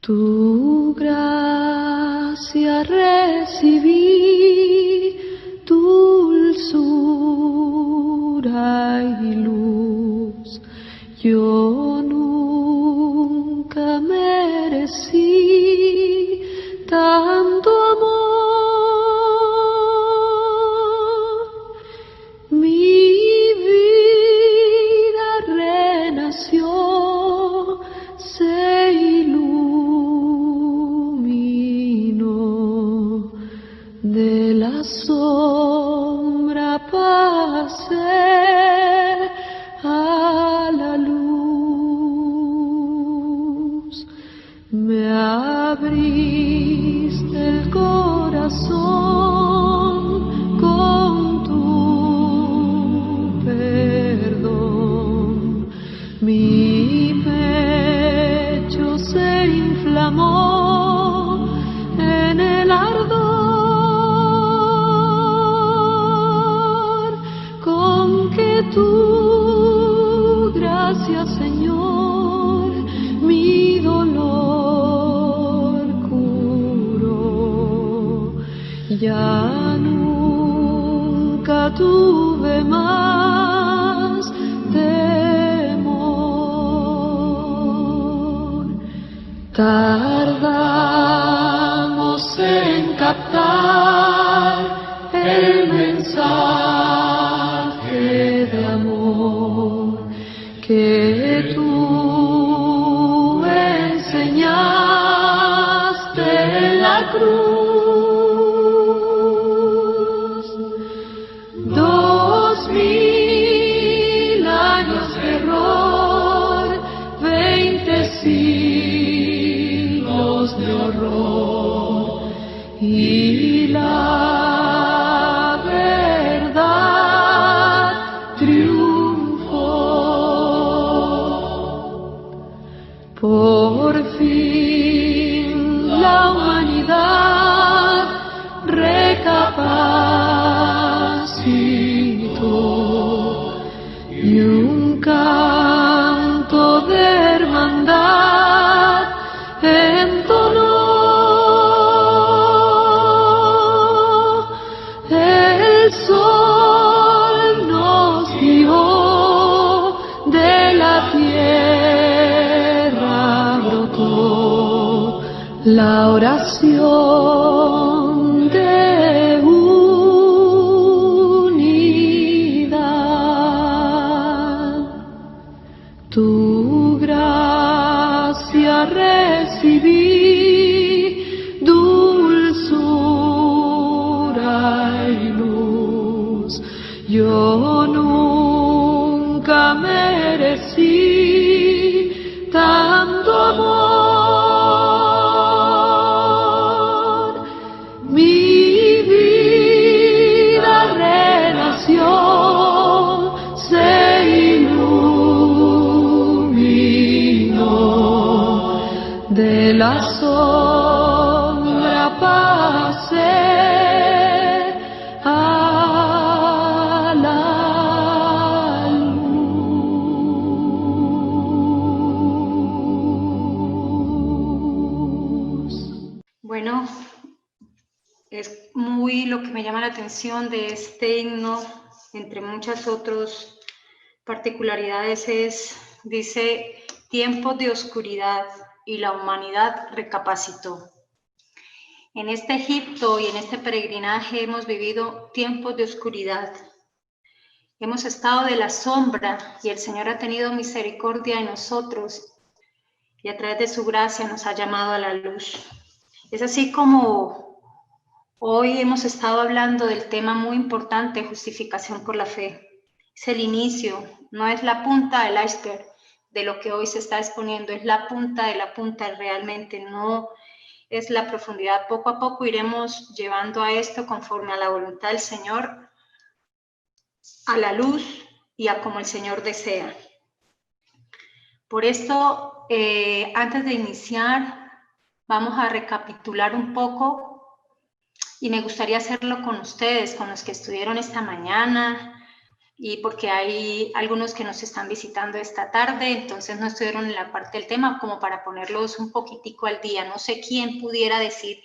Tu gracia recibí, dulzura y luz. Yo nunca merecí tanto amor. Mi vida renació, se iluminó, de la sombra pasé a la luz. Me abriste el corazón con tu perdón. Mi pecho se inflamó en el ardor con que tu gracia, Señor, mi dolor curó. Ya nunca tuve más temor. Tardamos en captar el mensaje de amor que tú enseñaste en la cruz. 2000 años de error, 20 siglos de horror, y la verdad triunfó. Por fin la humanidad recapacitó y un canto de hermandad entonó. El sol nos guió, de la tierra brotó la oración de unidad. Tu gracia recibí, dulzura y luz. Yo nunca merecí tanto amor. Mi vida renació, se iluminó, de la sombra pasé a la luz. Bueno, es muy lo que me llama la atención de este himno, entre muchas otras particularidades, dice: tiempos de oscuridad y la humanidad recapacitó. En este Egipto y en este peregrinaje hemos vivido tiempos de oscuridad. Hemos estado de la sombra y el Señor ha tenido misericordia de nosotros y a través de su gracia nos ha llamado a la luz. Es así como hoy hemos estado hablando del tema muy importante, justificación por la fe. Es el inicio, no es la punta del iceberg de lo que hoy se está exponiendo, es la punta de la punta, realmente no es la profundidad. Poco a poco iremos llevando a esto conforme a la voluntad del Señor, a la luz y a como el Señor desea. Por esto, antes de iniciar, vamos a recapitular un poco y me gustaría hacerlo con ustedes, con los que estuvieron esta mañana, y porque hay algunos que nos están visitando esta tarde, entonces no estuvieron en la parte del tema, como para ponerlos un poquitico al día. No sé quién pudiera decir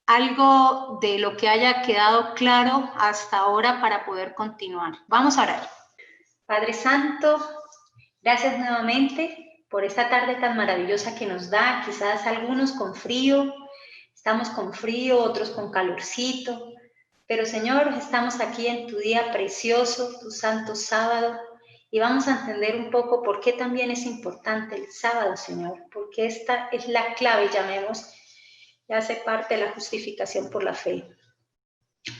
algo de lo que haya quedado claro hasta ahora para poder continuar. Vamos a orar. Padre Santo, gracias nuevamente por esta tarde tan maravillosa que nos da. Quizás algunos con frío, estamos con frío, otros con calorcito, pero Señor, estamos aquí en tu día precioso, tu santo sábado, y vamos a entender un poco por qué también es importante el sábado, Señor, porque esta es la clave, llamemos, y hace parte de la justificación por la fe.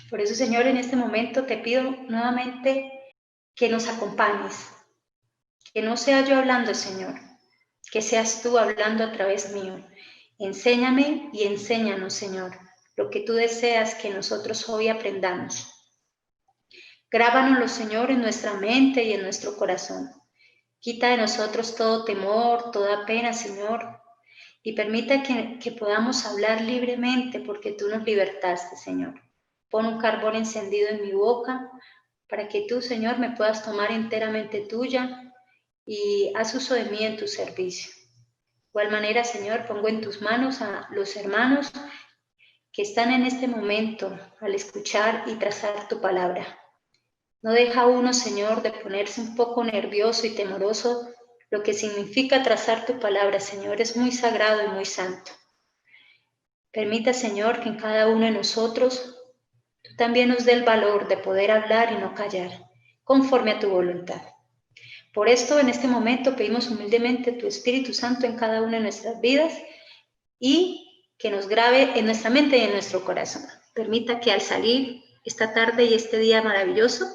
Por eso, Señor, en este momento te pido nuevamente que nos acompañes, que no sea yo hablando, Señor, que seas tú hablando a través mío. Enséñame y enséñanos, Señor, lo que tú deseas que nosotros hoy aprendamos. Grábanoslo, Señor, en nuestra mente y en nuestro corazón. Quita de nosotros todo temor, toda pena, Señor, y permita que podamos hablar libremente porque tú nos libertaste, Señor. Pon un carbón encendido en mi boca para que tú, Señor, me puedas tomar enteramente tuya y haz uso de mí en tu servicio. De igual manera, Señor, pongo en tus manos a los hermanos que están en este momento al escuchar y trazar tu palabra. No deja uno, Señor, de ponerse un poco nervioso y temoroso. Lo que significa trazar tu palabra, Señor, es muy sagrado y muy santo. Permita, Señor, que en cada uno de nosotros tú también nos dé el valor de poder hablar y no callar, conforme a tu voluntad. Por esto, en este momento, pedimos humildemente tu Espíritu Santo en cada una de nuestras vidas y que nos grabe en nuestra mente y en nuestro corazón. Permita que al salir esta tarde y este día maravilloso,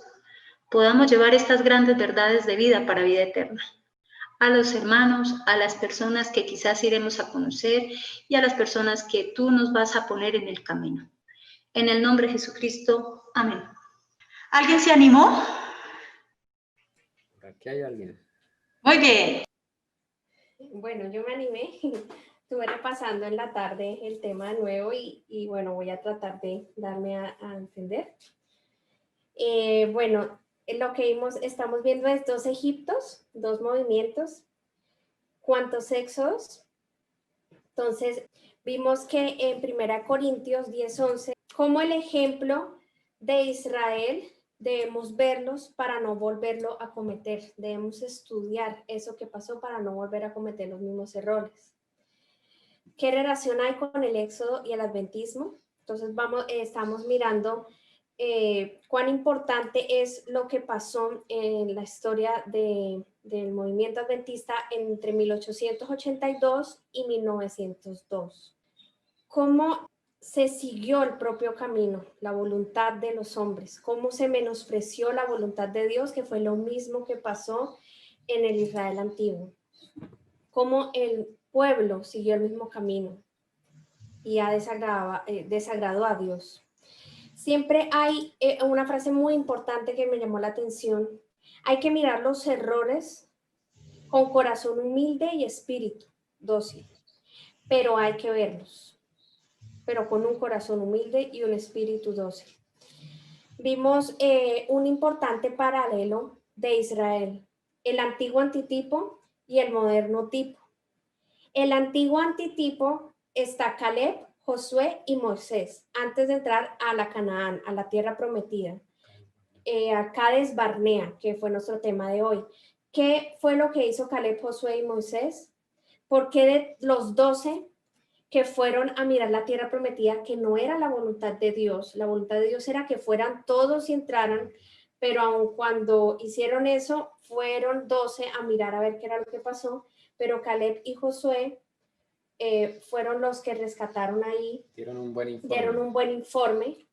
podamos llevar estas grandes verdades de vida para vida eterna. A los hermanos, a las personas que quizás iremos a conocer y a las personas que tú nos vas a poner en el camino. En el nombre de Jesucristo, amén. ¿Alguien se animó? Aquí hay alguien. Muy bien. Bueno, yo me animé, estuve repasando en la tarde el tema de nuevo y bueno, voy a tratar de darme a entender. Bueno, lo que estamos viendo es 2 Egiptos, 2 movimientos, ¿cuántos éxodos? Entonces, vimos que en 1 Corintios 10:11, como el ejemplo de Israel, debemos verlos para no volverlo a cometer. Debemos estudiar eso que pasó para no volver a cometer los mismos errores. ¿Qué relación hay con el éxodo y el adventismo? Entonces, estamos mirando cuán importante es lo que pasó en la historia del movimiento adventista entre 1882 y 1902. Cómo se siguió el propio camino, la voluntad de los hombres, cómo se menospreció la voluntad de Dios, que fue lo mismo que pasó en el Israel antiguo. Cómo el pueblo siguió el mismo camino y ha desagradado a Dios. Siempre hay una frase muy importante que me llamó la atención. Hay que mirar los errores con corazón humilde y espíritu dócil, pero hay que verlos, pero con un corazón humilde y un espíritu dócil. Vimos un importante paralelo de Israel, el antiguo antitipo y el moderno tipo. El antiguo antitipo está Caleb, Josué y Moisés, antes de entrar a la Canaán, a la tierra prometida. A Cades Barnea, que fue nuestro tema de hoy. ¿Qué fue lo que hizo Caleb, Josué y Moisés? Porque de los 12 que fueron a mirar la tierra prometida, que no era la voluntad de Dios, la voluntad de Dios era que fueran todos y entraran, pero aun cuando hicieron eso, fueron 12 a mirar a ver qué era lo que pasó, pero Caleb y Josué fueron los que rescataron ahí, dieron un buen informe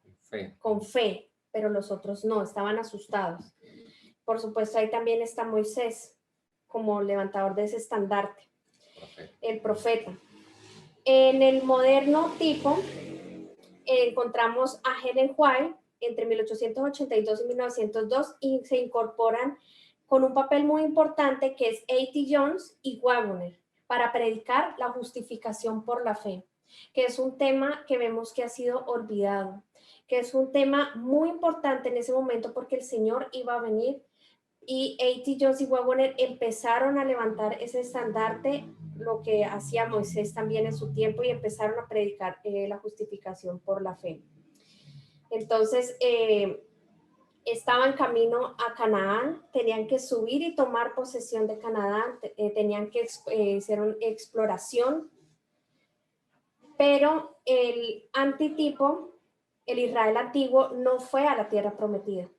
con fe, pero los otros no, estaban asustados. Por supuesto, ahí también está Moisés como levantador de ese estandarte, el profeta. En el moderno tipo encontramos a Helen White entre 1882 y 1902 y se incorporan con un papel muy importante que es A.T. Jones y Wagner para predicar la justificación por la fe, que es un tema que vemos que ha sido olvidado, que es un tema muy importante en ese momento porque el Señor iba a venir y A.T. Jones y Waggoner empezaron a levantar ese estandarte, lo que hacía Moisés también en su tiempo, y empezaron a predicar la justificación por la fe. Entonces, estaban camino a Canaán, tenían que subir y tomar posesión de Canaán, tenían que hacer una exploración, pero el antitipo, el Israel antiguo, no fue a la tierra prometida.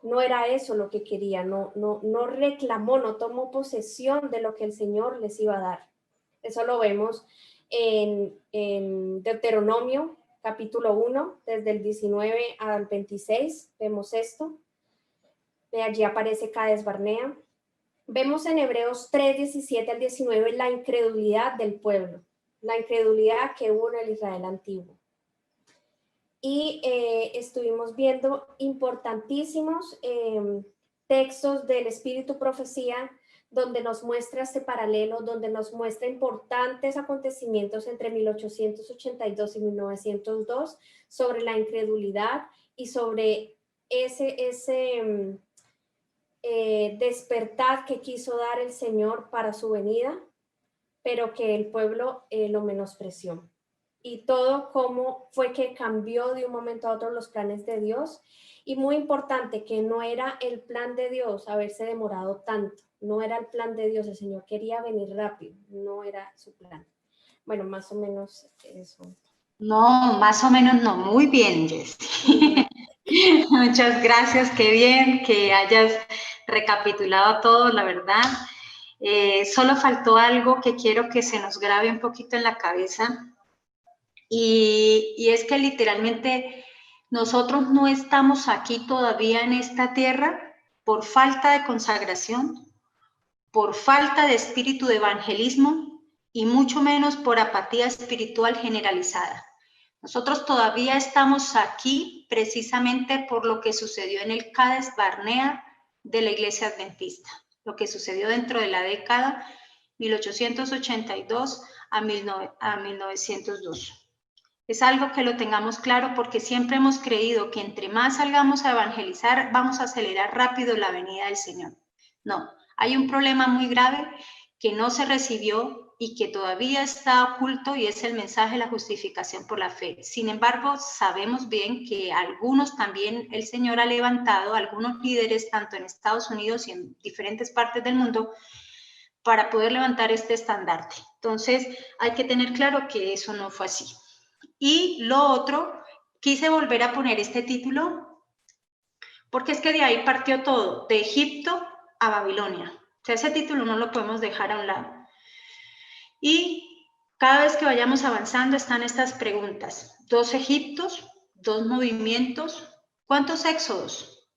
No era eso lo que quería, no reclamó, no tomó posesión de lo que el Señor les iba a dar. Eso lo vemos en Deuteronomio, capítulo 1, desde el 19 al 26, vemos esto. Allí aparece Cades Barnea. Vemos en Hebreos 3, 17 al 19 la incredulidad del pueblo, la incredulidad que hubo en el Israel antiguo. Y estuvimos viendo importantísimos textos del Espíritu Profecía, donde nos muestra este paralelo, donde nos muestra importantes acontecimientos entre 1882 y 1902 sobre la incredulidad y sobre ese despertar que quiso dar el Señor para su venida, pero que el pueblo lo menospreció. Y todo cómo fue que cambió de un momento a otro los planes de Dios. Y muy importante, que no era el plan de Dios haberse demorado tanto. No era el plan de Dios, el Señor quería venir rápido, no era su plan. Bueno, más o menos eso. No, más o menos no. Muy bien, Jessy. Muchas gracias, qué bien que hayas recapitulado todo, la verdad. Solo faltó algo que quiero que se nos grabe un poquito en la cabeza. Y es que literalmente nosotros no estamos aquí todavía en esta tierra por falta de consagración, por falta de espíritu de evangelismo y mucho menos por apatía espiritual generalizada. Nosotros todavía estamos aquí precisamente por lo que sucedió en el Cades Barnea de la Iglesia Adventista, lo que sucedió dentro de la década 1882 a 1902. Es algo que lo tengamos claro porque siempre hemos creído que entre más salgamos a evangelizar, vamos a acelerar rápido la venida del Señor. No, hay un problema muy grave que no se recibió y que todavía está oculto y es el mensaje de la justificación por la fe. Sin embargo, sabemos bien que algunos también el Señor ha levantado, algunos líderes tanto en Estados Unidos y en diferentes partes del mundo, para poder levantar este estandarte. Entonces, hay que tener claro que eso no fue así. Y lo otro, quise volver a poner este título porque es que de ahí partió todo, de Egipto a Babilonia. O sea, ese título no lo podemos dejar a un lado. Y cada vez que vayamos avanzando están estas preguntas. 2 Egiptos, 2 movimientos, ¿cuántos éxodos?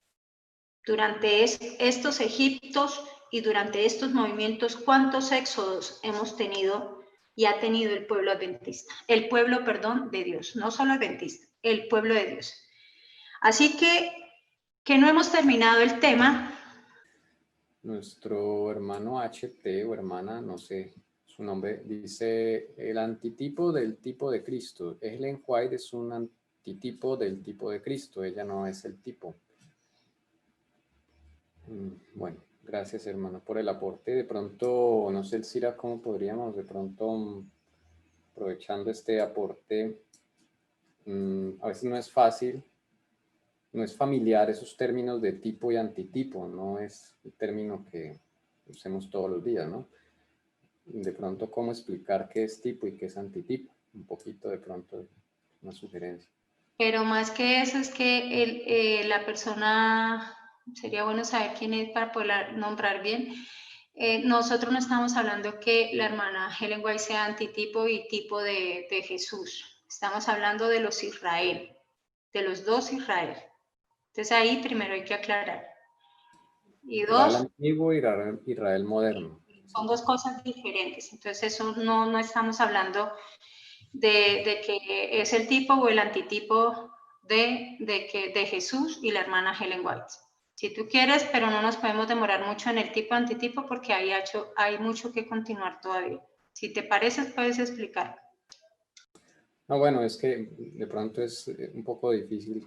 Durante estos Egiptos y durante estos movimientos, ¿cuántos éxodos hemos tenido y ha tenido el pueblo adventista? El pueblo, perdón, de Dios, no solo adventista, el pueblo de Dios. Así que no hemos terminado el tema. Nuestro hermano HT o hermana, no sé su nombre, dice el antitipo del tipo de Cristo. Ellen White es un antitipo del tipo de Cristo, ella no es el tipo. Bueno, gracias hermano por el aporte. De pronto, no sé, Elcira, cómo podríamos de pronto, aprovechando este aporte, a veces no es fácil, no es familiar esos términos de tipo y antitipo, no es el término que usemos todos los días, ¿no? De pronto, ¿cómo explicar qué es tipo y qué es antitipo? Un poquito de pronto, una sugerencia. Pero más que eso es que la persona, sería bueno saber quién es para poder nombrar bien. Nosotros no estamos hablando que la hermana Ellen White sea antitipo y tipo de Jesús. Estamos hablando de los Israel, de los 2 Israel. Entonces ahí primero hay que aclarar. Y Israel 2, antiguo y Israel moderno. son 2 cosas diferentes. Entonces eso no estamos hablando de que es el tipo o el antitipo de Jesús y la hermana Ellen White. Si tú quieres, pero no nos podemos demorar mucho en el tipo antitipo porque hay mucho que continuar todavía. Si te parece, puedes explicar. No, bueno, es que de pronto es un poco difícil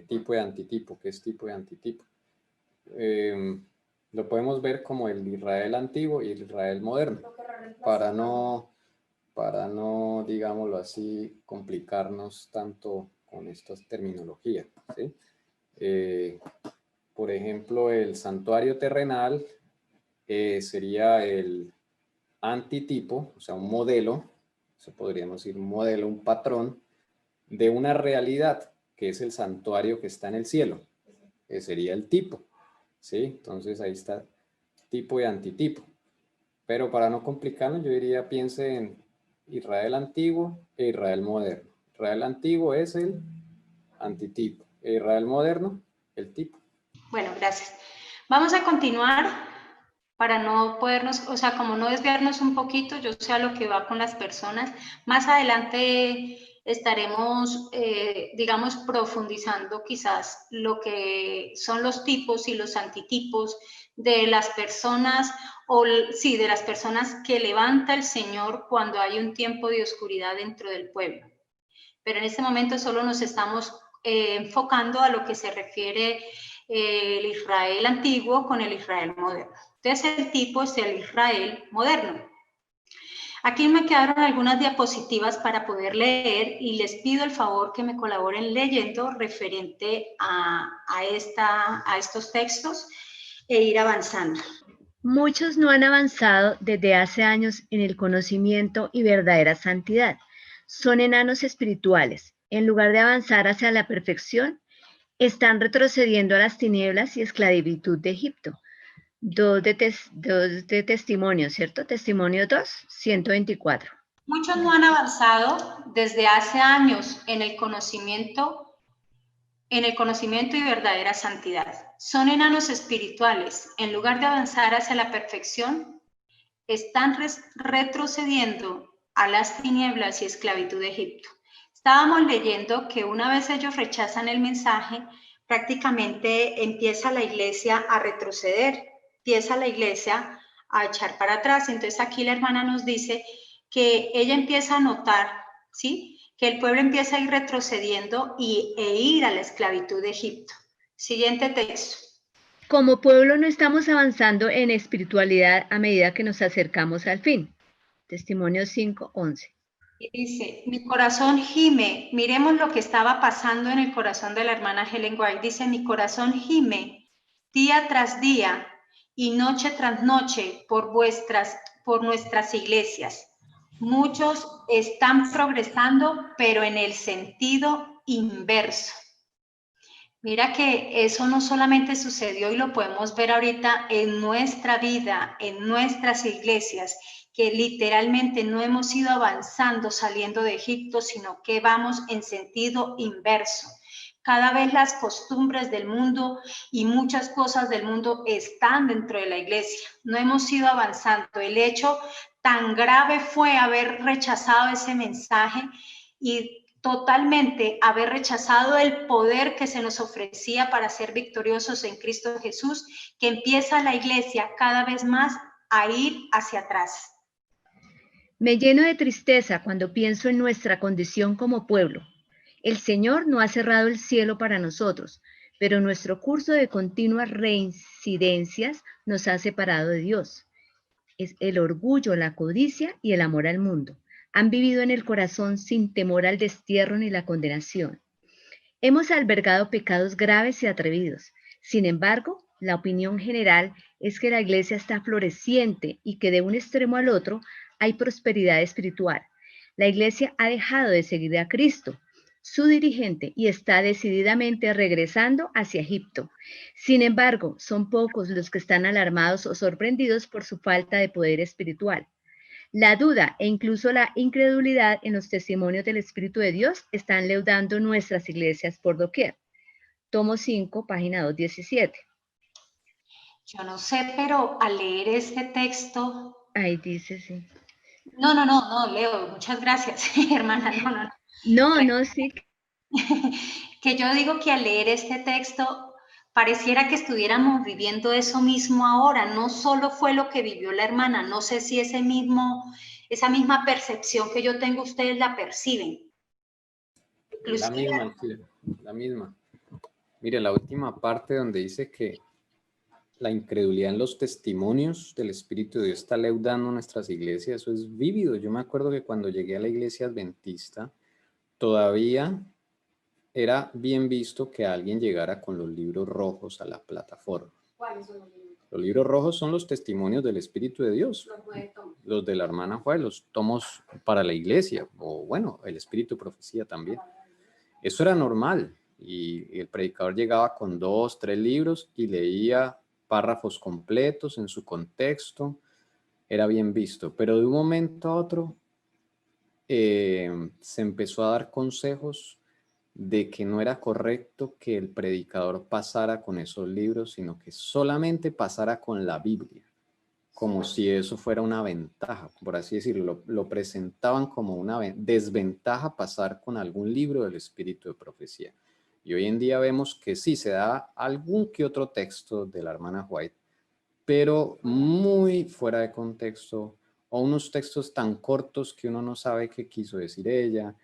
tipo y antitipo. ¿Qué es tipo y antitipo? lo podemos ver como el Israel antiguo y el Israel moderno, para no, digámoslo así, complicarnos tanto con estas terminologías, ¿sí? Por ejemplo, el santuario terrenal sería el antitipo, o sea, un modelo, eso podríamos decir un modelo, un patrón de una realidad, que es el santuario que está en el cielo, que sería el tipo, ¿sí? Entonces ahí está tipo y antitipo. Pero para no complicarnos, yo diría, piense en Israel antiguo e Israel moderno. Israel antiguo es el antitipo, e Israel moderno, el tipo. Bueno, gracias. Vamos a continuar para no podernos, o sea, como no desviarnos un poquito, yo sé a lo que va con las personas. Más adelante estaremos, digamos, profundizando quizás lo que son los tipos y los antitipos de las personas, o sí, de las personas que levanta el Señor cuando hay un tiempo de oscuridad dentro del pueblo. Pero en este momento solo nos estamos enfocando a lo que se refiere el Israel antiguo con el Israel moderno. Entonces el tipo es el Israel moderno. Aquí me quedaron algunas diapositivas para poder leer y les pido el favor que me colaboren leyendo referente a estos textos e ir avanzando. Muchos no han avanzado desde hace años en el conocimiento y verdadera santidad. Son enanos espirituales. En lugar de avanzar hacia la perfección, están retrocediendo a las tinieblas y esclavitud de Egipto. 2 de Testimonio, ¿cierto? Testimonio 2, 124. Muchos no han avanzado desde hace años en el conocimiento y verdadera santidad. Son enanos espirituales. En lugar de avanzar hacia la perfección, están retrocediendo a las tinieblas y esclavitud de Egipto. Estábamos leyendo que una vez ellos rechazan el mensaje, prácticamente empieza la iglesia a retroceder, empieza la iglesia a echar para atrás. Entonces aquí la hermana nos dice que ella empieza a notar, ¿sí?, que el pueblo empieza a ir retrocediendo e ir a la esclavitud de Egipto. Siguiente texto. Como pueblo no estamos avanzando en espiritualidad a medida que nos acercamos al fin. Testimonio 5, 11. Y dice, mi corazón gime. Miremos lo que estaba pasando en el corazón de la hermana Helen White. Dice, mi corazón gime día tras día y noche tras noche por nuestras iglesias. Muchos están progresando, pero en el sentido inverso. Mira que eso no solamente sucedió y lo podemos ver ahorita en nuestra vida, en nuestras iglesias, que literalmente no hemos ido avanzando saliendo de Egipto, sino que vamos en sentido inverso. Cada vez las costumbres del mundo y muchas cosas del mundo están dentro de la iglesia. No hemos ido avanzando. El hecho tan grave fue haber rechazado ese mensaje y totalmente haber rechazado el poder que se nos ofrecía para ser victoriosos en Cristo Jesús, que empieza la iglesia cada vez más a ir hacia atrás. Me lleno de tristeza cuando pienso en nuestra condición como pueblo. El Señor no ha cerrado el cielo para nosotros, pero nuestro curso de continuas reincidencias nos ha separado de Dios. Es el orgullo, la codicia y el amor al mundo. Han vivido en el corazón sin temor al destierro ni la condenación. Hemos albergado pecados graves y atrevidos. Sin embargo, la opinión general es que la iglesia está floreciente y que de un extremo al otro hay prosperidad espiritual. La iglesia ha dejado de seguir a Cristo, su dirigente, y está decididamente regresando hacia Egipto. Sin embargo, son pocos los que están alarmados o sorprendidos por su falta de poder espiritual. La duda e incluso la incredulidad en los testimonios del Espíritu de Dios están leudando nuestras iglesias por doquier. Tomo 5, página 217. Yo no sé, pero al leer este texto... Ahí dice, sí. No, Leo, muchas gracias, hermana, No, sí. Que yo digo que al leer este texto pareciera que estuviéramos viviendo eso mismo ahora, no solo fue lo que vivió la hermana, no sé si esa misma percepción que yo tengo, ustedes la perciben. La misma. Mire, la última parte donde dice que la incredulidad en los testimonios del Espíritu de Dios está leudando nuestras iglesias. Eso es vívido. Yo me acuerdo que cuando llegué a la iglesia adventista, todavía era bien visto que alguien llegara con los libros rojos a la plataforma. ¿Cuáles son los libros? Los libros rojos son los testimonios del Espíritu de Dios. Los 9 tomos. Los de la hermana Juárez, los tomos para la iglesia, o bueno, el Espíritu de Profecía también. Eso era normal, y el predicador llegaba con 2, 3 libros y leía párrafos completos en su contexto, era bien visto, pero de un momento a otro se empezó a dar consejos de que no era correcto que el predicador pasara con esos libros, sino que solamente pasara con la Biblia, como si eso fuera una ventaja, por así decirlo. Lo presentaban como una desventaja pasar con algún libro del Espíritu de Profecía. Y hoy en día vemos que sí se da algún que otro texto de la hermana White, pero muy fuera de contexto, o unos textos tan cortos que uno no sabe qué quiso decir ella,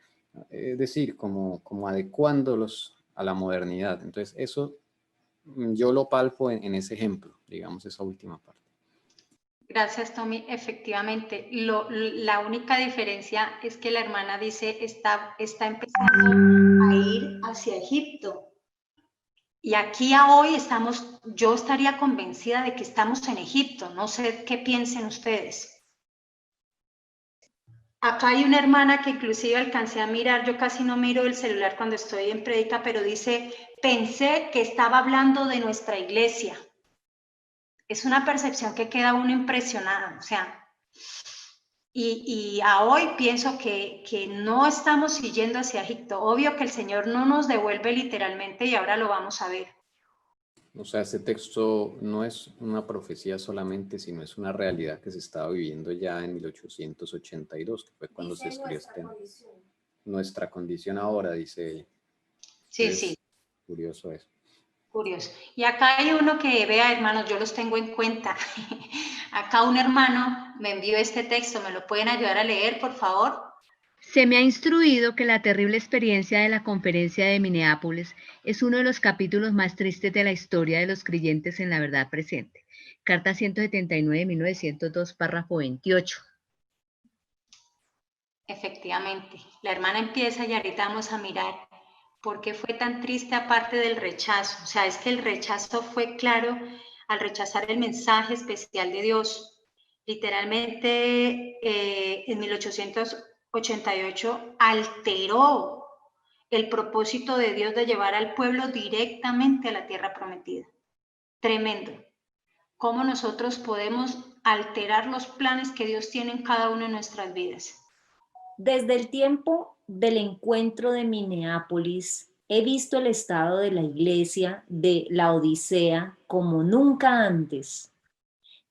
es decir, como adecuándolos a la modernidad. Entonces eso yo lo palpo en ese ejemplo, digamos, esa última parte. Gracias, Tommy. Efectivamente, la única diferencia es que la hermana dice está empezando a ir hacia Egipto. Y aquí a hoy yo estaría convencida de que estamos en Egipto. No sé qué piensen ustedes. Acá hay una hermana que inclusive alcancé a mirar, yo casi no miro el celular cuando estoy en prédica, pero dice, pensé que estaba hablando de nuestra iglesia. Es una percepción que queda uno impresionada, o sea, y a hoy pienso que no estamos yendo hacia Egipto. Obvio que el Señor no nos devuelve literalmente y ahora lo vamos a ver. O sea, este texto no es una profecía solamente, sino es una realidad que se estaba viviendo ya en 1882, que fue cuando se escribió este tema. Nuestra condición ahora, dice ella. Sí, Entonces, sí. Curioso eso. Curioso. Y acá hay uno que, vea, hermanos, yo los tengo en cuenta. Acá un hermano me envió este texto, ¿me lo pueden ayudar a leer, por favor? Se me ha instruido que la terrible experiencia de la conferencia de Minneapolis es uno de los capítulos más tristes de la historia de los creyentes en la verdad presente. Carta 179 de 1902, párrafo 28. Efectivamente. La hermana empieza y ahorita vamos a mirar por qué fue tan triste aparte del rechazo. O sea, es que el rechazo fue claro al rechazar el mensaje especial de Dios. Literalmente, en 1888 alteró el propósito de Dios de llevar al pueblo directamente a la tierra prometida. Tremendo. ¿Cómo nosotros podemos alterar los planes que Dios tiene en cada una de nuestras vidas? Desde el tiempo del encuentro de Minneapolis, he visto el estado de la iglesia de la Odisea como nunca antes.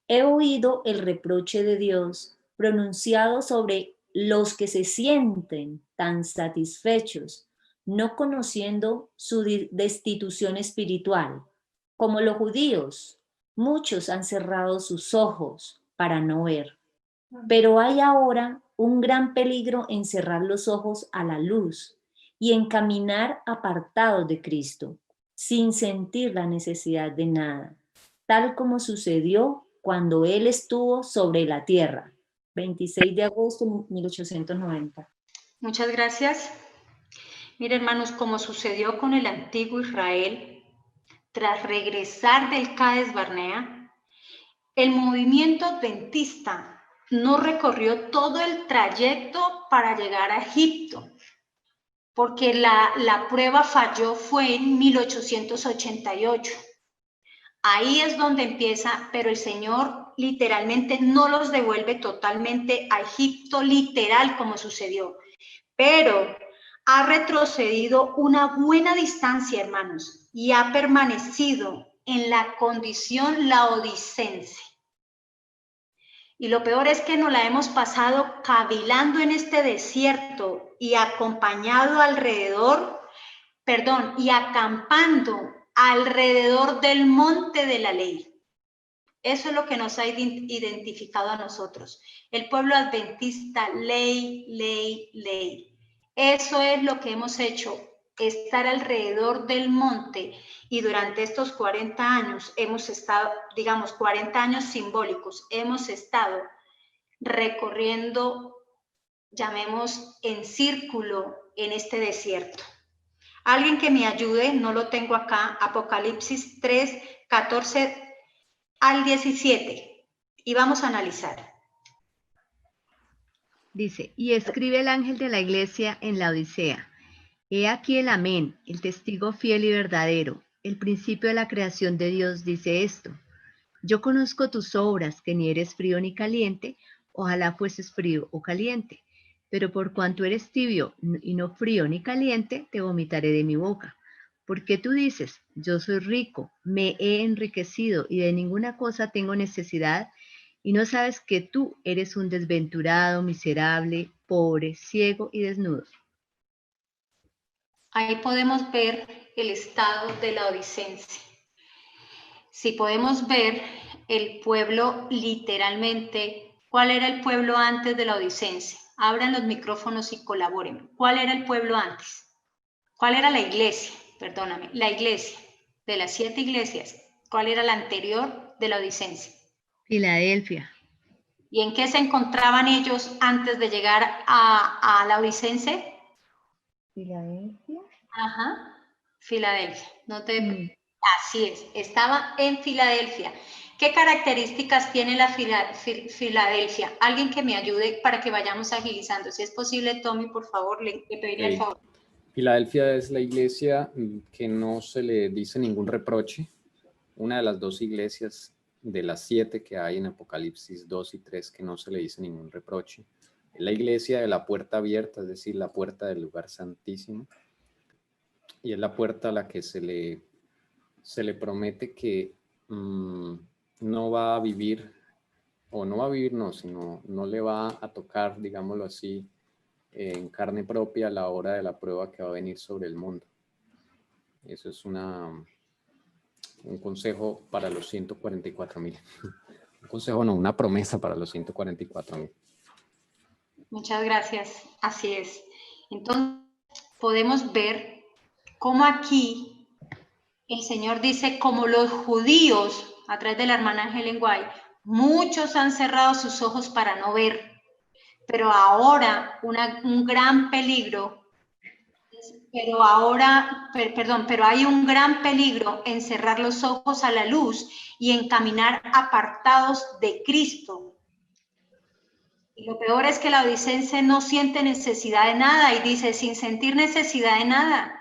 He oído el reproche de Dios pronunciado sobre los que se sienten tan satisfechos, no conociendo su destitución espiritual. Como los judíos, muchos han cerrado sus ojos para no ver. Pero hay ahora un gran peligro en cerrar los ojos a la luz y en caminar apartados de Cristo, sin sentir la necesidad de nada, tal como sucedió cuando Él estuvo sobre la tierra. 26 de agosto de 1890. Muchas gracias. Mire, hermanos, como sucedió con el antiguo Israel, tras regresar del Cades Barnea, el movimiento adventista no recorrió todo el trayecto para llegar a Egipto, porque la prueba falló fue en 1888. Ahí es donde empieza, pero el Señor literalmente no los devuelve totalmente a Egipto, literal como sucedió, pero ha retrocedido una buena distancia, hermanos, y ha permanecido en la condición laodicense. Y lo peor es que nos la hemos pasado cavilando en este desierto y acompañado y acampando alrededor del monte de la ley. Eso es lo que nos ha identificado a nosotros. El pueblo adventista, ley, ley, ley. Eso es lo que hemos hecho estar alrededor del monte, y durante estos 40 años hemos estado, digamos, 40 años simbólicos, hemos estado recorriendo, llamemos, en círculo en este desierto. Alguien que me ayude, no lo tengo acá, Apocalipsis 3, 14 al 17, y vamos a analizar. Dice, y escribe el ángel de la iglesia en la Odisea. He aquí el amén, el testigo fiel y verdadero, el principio de la creación de Dios dice esto. Yo conozco tus obras, que ni eres frío ni caliente, ojalá fueses frío o caliente, pero por cuanto eres tibio y no frío ni caliente, te vomitaré de mi boca. Porque tú dices, yo soy rico, me he enriquecido y de ninguna cosa tengo necesidad, y no sabes que tú eres un desventurado, miserable, pobre, ciego y desnudo. Ahí podemos ver el estado de la odicense. Si podemos ver el pueblo literalmente, ¿cuál era el pueblo antes de la odicense? Abran los micrófonos y colaboren. ¿Cuál era el pueblo antes? ¿Cuál era la iglesia? Perdóname, la iglesia de las 7 iglesias. ¿Cuál era la anterior de la odicense? Filadelfia. ¿Y en qué se encontraban ellos antes de llegar a la odicense? Filadelfia. Ajá, Filadelfia. Así es, estaba en Filadelfia. ¿Qué características tiene la Filadelfia? Alguien que me ayude para que vayamos agilizando. Si es posible, Tommy, por favor, le pediría el favor. Filadelfia es la iglesia que no se le dice ningún reproche. Una de las 2 iglesias de las 7 que hay en Apocalipsis 2 y 3 que no se le dice ningún reproche. Es la iglesia de la puerta abierta, es decir, la puerta del lugar santísimo. Y es la puerta a la que se le promete que no va a vivir, o no va a vivir, no, sino no le va a tocar, digámoslo así, en carne propia a la hora de la prueba que va a venir sobre el mundo. Eso es un consejo para los 144,000. Un consejo no, una promesa para los 144,000. Muchas gracias, así es. Entonces, podemos ver cómo aquí el Señor dice, como los judíos, a través de la hermana Helen White, muchos han cerrado sus ojos para no ver, pero ahora un gran peligro, pero hay un gran peligro en cerrar los ojos a la luz y en caminar apartados de Cristo. Y lo peor es que la odicense no siente necesidad de nada y dice, sin sentir necesidad de nada,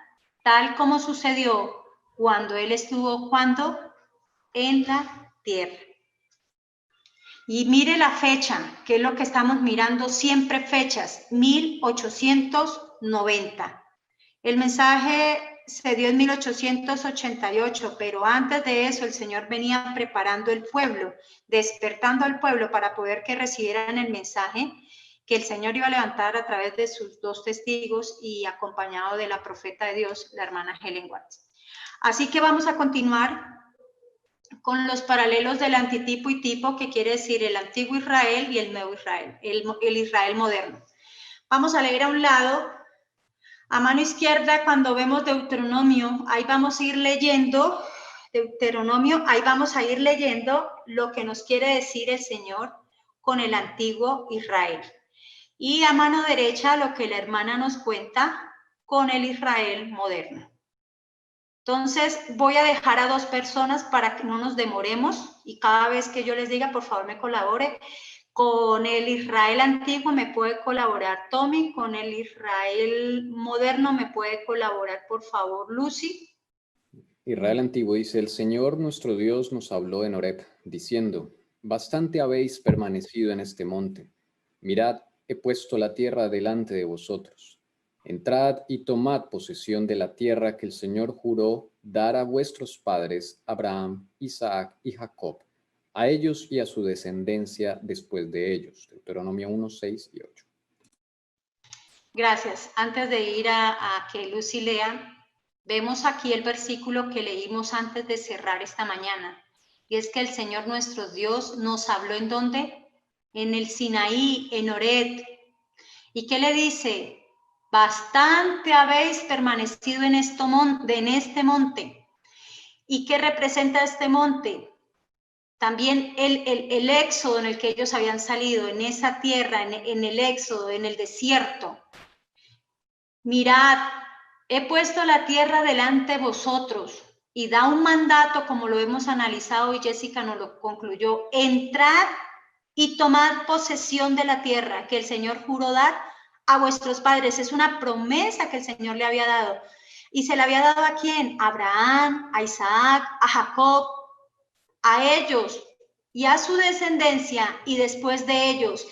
tal como sucedió cuando él estuvo, ¿cuándo? En la tierra. Y mire la fecha, que es lo que estamos mirando siempre, fechas, 1890. El mensaje se dio en 1888, pero antes de eso el Señor venía preparando el pueblo, despertando al pueblo para poder que recibieran el mensaje que el Señor iba a levantar a través de sus 2 testigos y acompañado de la profeta de Dios, la hermana Helen White. Así que vamos a continuar con los paralelos del antitipo y tipo, que quiere decir el antiguo Israel y el nuevo Israel, el Israel moderno. Vamos a leer a un lado, a mano izquierda, cuando vemos Deuteronomio, ahí vamos a ir leyendo, lo que nos quiere decir el Señor con el antiguo Israel. Y a mano derecha, lo que la hermana nos cuenta con el Israel moderno. Entonces, voy a dejar a 2 personas para que no nos demoremos y cada vez que yo les diga, por favor, me colabore. Con el Israel antiguo me puede colaborar Tommy, con el Israel moderno me puede colaborar, por favor, Lucy. Israel antiguo dice, el Señor nuestro Dios nos habló en Horeb, diciendo, bastante habéis permanecido en este monte. Mirad, he puesto la tierra delante de vosotros. Entrad y tomad posesión de la tierra que el Señor juró dar a vuestros padres, Abraham, Isaac y Jacob, a ellos y a su descendencia después de ellos. Deuteronomio 1, 6 y 8. Gracias. Antes de ir a que Lucy lea, vemos aquí el versículo que leímos antes de cerrar esta mañana. Y es que el Señor nuestro Dios nos habló ¿en dónde? En el Sinaí, en Horeb. ¿Y qué le dice? bastante habéis permanecido en este monte. ¿Y qué representa este monte? También el éxodo en el que ellos habían salido, en esa tierra, en el éxodo, en el desierto. Mirad, he puesto la tierra delante de vosotros, y da un mandato, como lo hemos analizado y Jessica nos lo concluyó: entrad y tomad posesión de la tierra que el Señor juró dar a vuestros padres. Es una promesa que el Señor le había dado. ¿Y se le había dado a quién? A Abraham, a Isaac, a Jacob, a ellos y a su descendencia, y después de ellos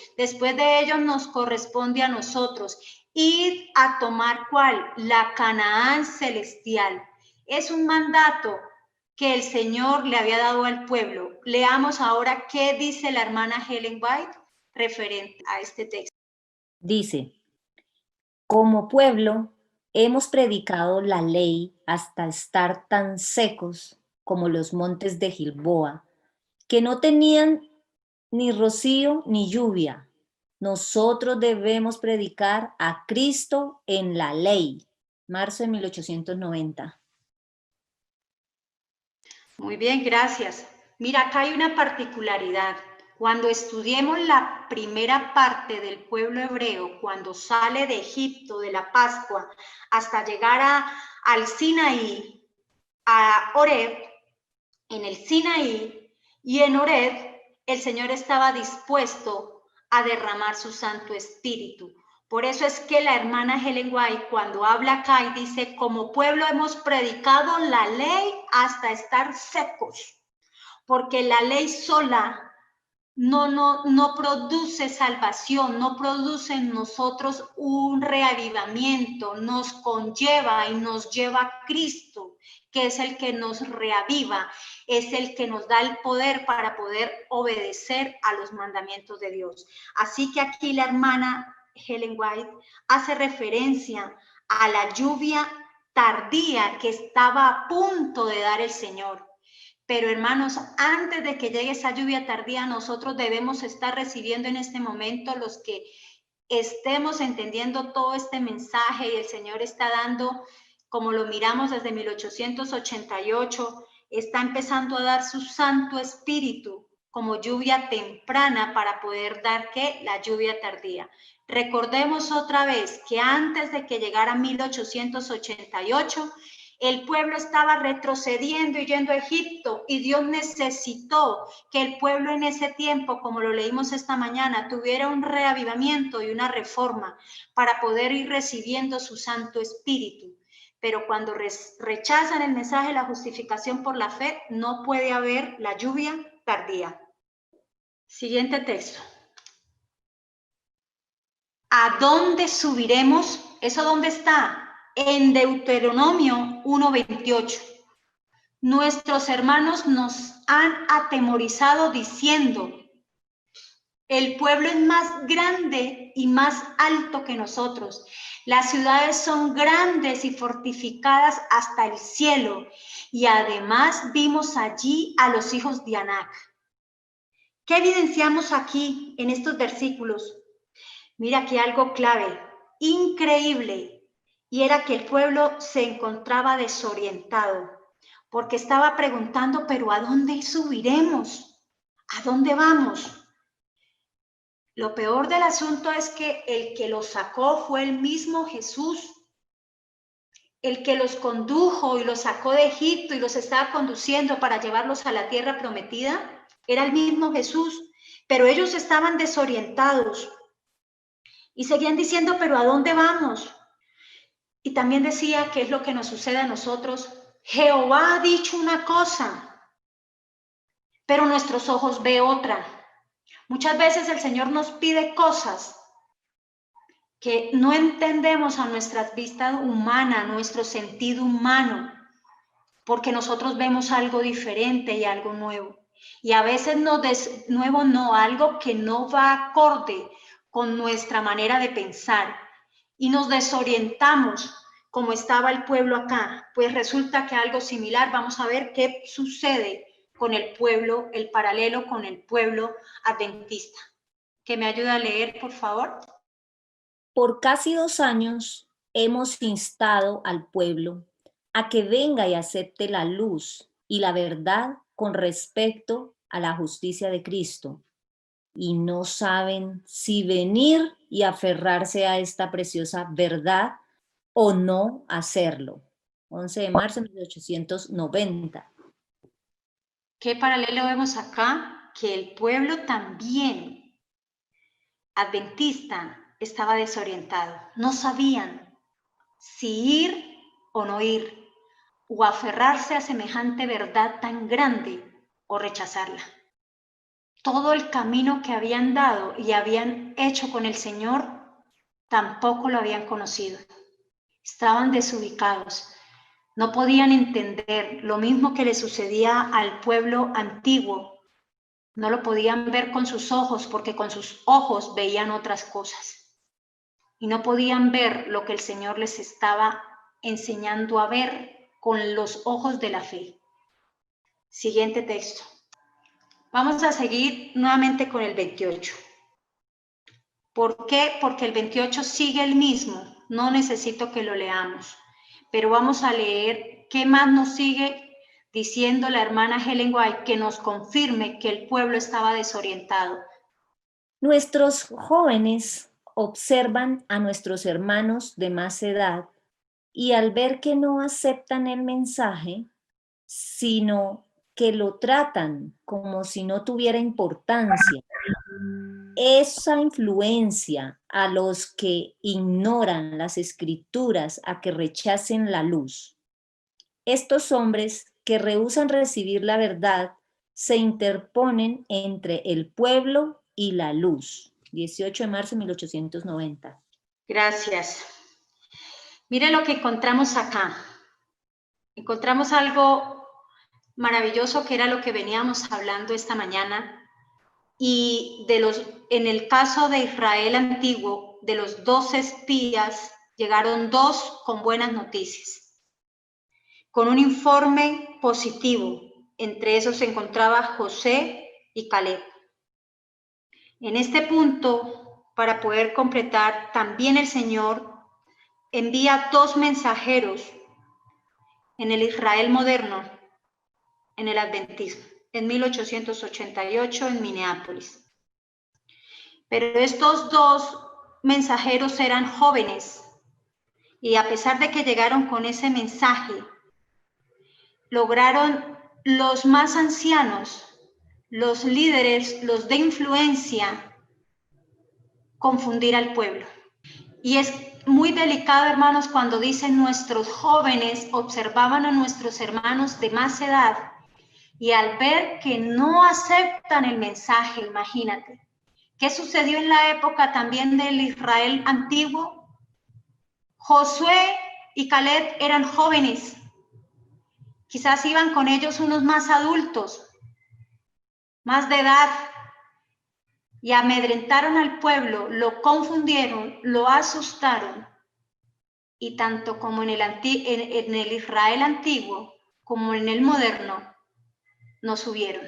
nos corresponde a nosotros ir a tomar ¿cuál? La Canaán celestial. Es un mandato que el Señor le había dado al pueblo. Leamos ahora qué dice la hermana Ellen White referente a este texto. Dice, como pueblo hemos predicado la ley hasta estar tan secos como los montes de Gilboa, que no tenían ni rocío ni lluvia. Nosotros debemos predicar a Cristo en la ley. Marzo de 1890. Muy bien, gracias. Mira, acá hay una particularidad. Cuando estudiemos la primera parte del pueblo hebreo, cuando sale de Egipto, de la Pascua, hasta llegar al Sinaí, a Horeb, en el Sinaí y en Horeb, el Señor estaba dispuesto a derramar su Santo Espíritu. Por eso es que la hermana Ellen White, cuando habla acá y dice, como pueblo hemos predicado la ley hasta estar secos, porque la ley sola no produce salvación, no produce en nosotros un reavivamiento, nos conlleva y nos lleva a Cristo, que es el que nos reaviva, es el que nos da el poder para poder obedecer a los mandamientos de Dios. Así que aquí la hermana Ellen White hace referencia a la lluvia tardía que estaba a punto de dar el Señor. Pero hermanos, antes de que llegue esa lluvia tardía, nosotros debemos estar recibiendo en este momento, los que estemos entendiendo todo este mensaje, y el Señor está dando, como lo miramos desde 1888, está empezando a dar su Santo Espíritu como lluvia temprana para poder dar, ¿qué? La lluvia tardía. Recordemos otra vez que antes de que llegara 1888, el pueblo estaba retrocediendo y yendo a Egipto, y Dios necesitó que el pueblo en ese tiempo, como lo leímos esta mañana, tuviera un reavivamiento y una reforma para poder ir recibiendo su Santo Espíritu. Pero cuando rechazan el mensaje de la justificación por la fe, no puede haber la lluvia tardía. Siguiente texto. ¿A dónde subiremos? ¿Eso dónde está? En Deuteronomio 1:28. Nuestros hermanos nos han atemorizado diciendo, el pueblo es más grande y más alto que nosotros. Las ciudades son grandes y fortificadas hasta el cielo. Y además vimos allí a los hijos de Anac. ¿Qué evidenciamos aquí en estos versículos? Mira aquí algo clave, increíble. Y era que el pueblo se encontraba desorientado, porque estaba preguntando, pero ¿a dónde subiremos? ¿A dónde vamos? Lo peor del asunto es que el que los sacó fue el mismo Jesús. El que los condujo y los sacó de Egipto y los estaba conduciendo para llevarlos a la tierra prometida, era el mismo Jesús, pero ellos estaban desorientados y seguían diciendo, pero ¿a dónde vamos? Y también decía que es lo que nos sucede a nosotros. Jehová ha dicho una cosa, pero nuestros ojos ven otra. Muchas veces el Señor nos pide cosas que no entendemos a nuestras vistas humanas, a nuestro sentido humano, porque nosotros vemos algo diferente y algo nuevo. Y a veces algo que no va acorde con nuestra manera de pensar. Y nos desorientamos como estaba el pueblo acá. Pues resulta que algo similar, vamos a ver qué sucede con el pueblo, el paralelo con el pueblo adventista. ¿Que me ayuda a leer, por favor? Por casi 2 años hemos instado al pueblo a que venga y acepte la luz y la verdad con respecto a la justicia de Cristo, y no saben si venir y aferrarse a esta preciosa verdad o no hacerlo. 11 de marzo de 1890. ¿Qué paralelo vemos acá? Que el pueblo también adventista estaba desorientado. No sabían si ir o no ir, o aferrarse a semejante verdad tan grande o rechazarla. Todo el camino que habían dado y habían hecho con el Señor, tampoco lo habían conocido. Estaban desubicados. No podían entender lo mismo que le sucedía al pueblo antiguo. No lo podían ver con sus ojos porque con sus ojos veían otras cosas. Y no podían ver lo que el Señor les estaba enseñando a ver con los ojos de la fe. Siguiente texto. Vamos a seguir nuevamente con el 28. ¿Por qué? Porque el 28 sigue el mismo. No necesito que lo leamos. Pero vamos a leer qué más nos sigue diciendo la hermana Ellen White, que nos confirme que el pueblo estaba desorientado. Nuestros jóvenes observan a nuestros hermanos de más edad y al ver que no aceptan el mensaje, sino que lo tratan como si no tuviera importancia, esa influencia a los que ignoran las escrituras a que rechacen la luz. Estos hombres que rehúsan recibir la verdad se interponen entre el pueblo y la luz. 18 de marzo de 1890. Gracias. Mire lo que encontramos acá. Encontramos algo maravilloso que era lo que veníamos hablando esta mañana. Y en el caso de Israel antiguo, de los 12 espías, llegaron 2 con buenas noticias, con un informe positivo. Entre esos se encontraba José y Caleb. En este punto, para poder completar, también el Señor envía 2 mensajeros en el Israel moderno, en el adventismo, en 1888 en Minneapolis. Pero estos 2 mensajeros eran jóvenes y a pesar de que llegaron con ese mensaje, lograron los más ancianos, los líderes, los de influencia, confundir al pueblo. Y es muy delicado, hermanos, cuando dicen nuestros jóvenes observaban a nuestros hermanos de más edad y al ver que no aceptan el mensaje, imagínate. ¿Qué sucedió en la época también del Israel antiguo? Josué y Caleb eran jóvenes. Quizás iban con ellos unos más adultos, más de edad, y amedrentaron al pueblo, lo confundieron, lo asustaron. Y tanto como en el Israel antiguo como en el moderno, no subieron.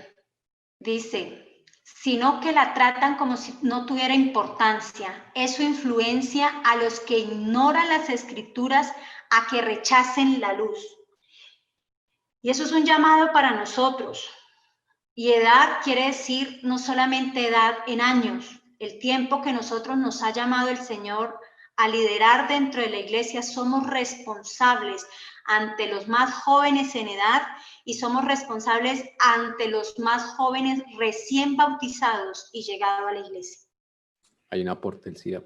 Dice, sino que la tratan como si no tuviera importancia. Eso influencia a los que ignoran las escrituras a que rechacen la luz. Y eso es un llamado para nosotros. Y edad quiere decir no solamente edad en años, el tiempo que nosotros nos ha llamado el Señor a liderar dentro de la iglesia, somos responsables ante los más jóvenes en edad y somos responsables ante los más jóvenes recién bautizados y llegados a la iglesia. Hay un aporte del SIDA.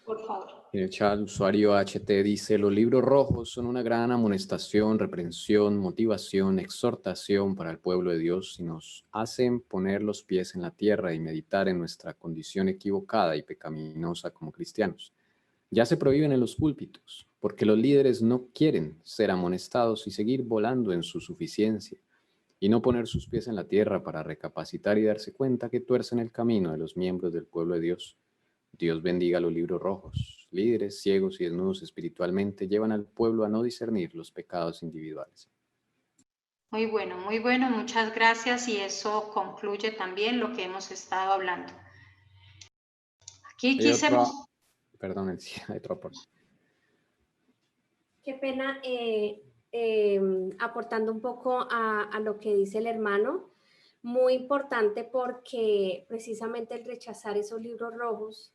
Por favor. En el chat, el usuario HT dice, los libros rojos son una gran amonestación, reprensión, motivación, exhortación para el pueblo de Dios y nos hacen poner los pies en la tierra y meditar en nuestra condición equivocada y pecaminosa como cristianos. Ya se prohíben en los púlpitos, porque los líderes no quieren ser amonestados y seguir volando en su suficiencia y no poner sus pies en la tierra para recapacitar y darse cuenta que tuercen el camino de los miembros del pueblo de Dios. Dios bendiga los libros rojos. Líderes ciegos y desnudos espiritualmente llevan al pueblo a no discernir los pecados individuales. Muy bueno, muchas gracias y eso concluye también lo que hemos estado hablando. Aquí quise... Perdón, hay otro aporte. Qué pena, aportando un poco a lo que dice el hermano, muy importante porque precisamente el rechazar esos libros rojos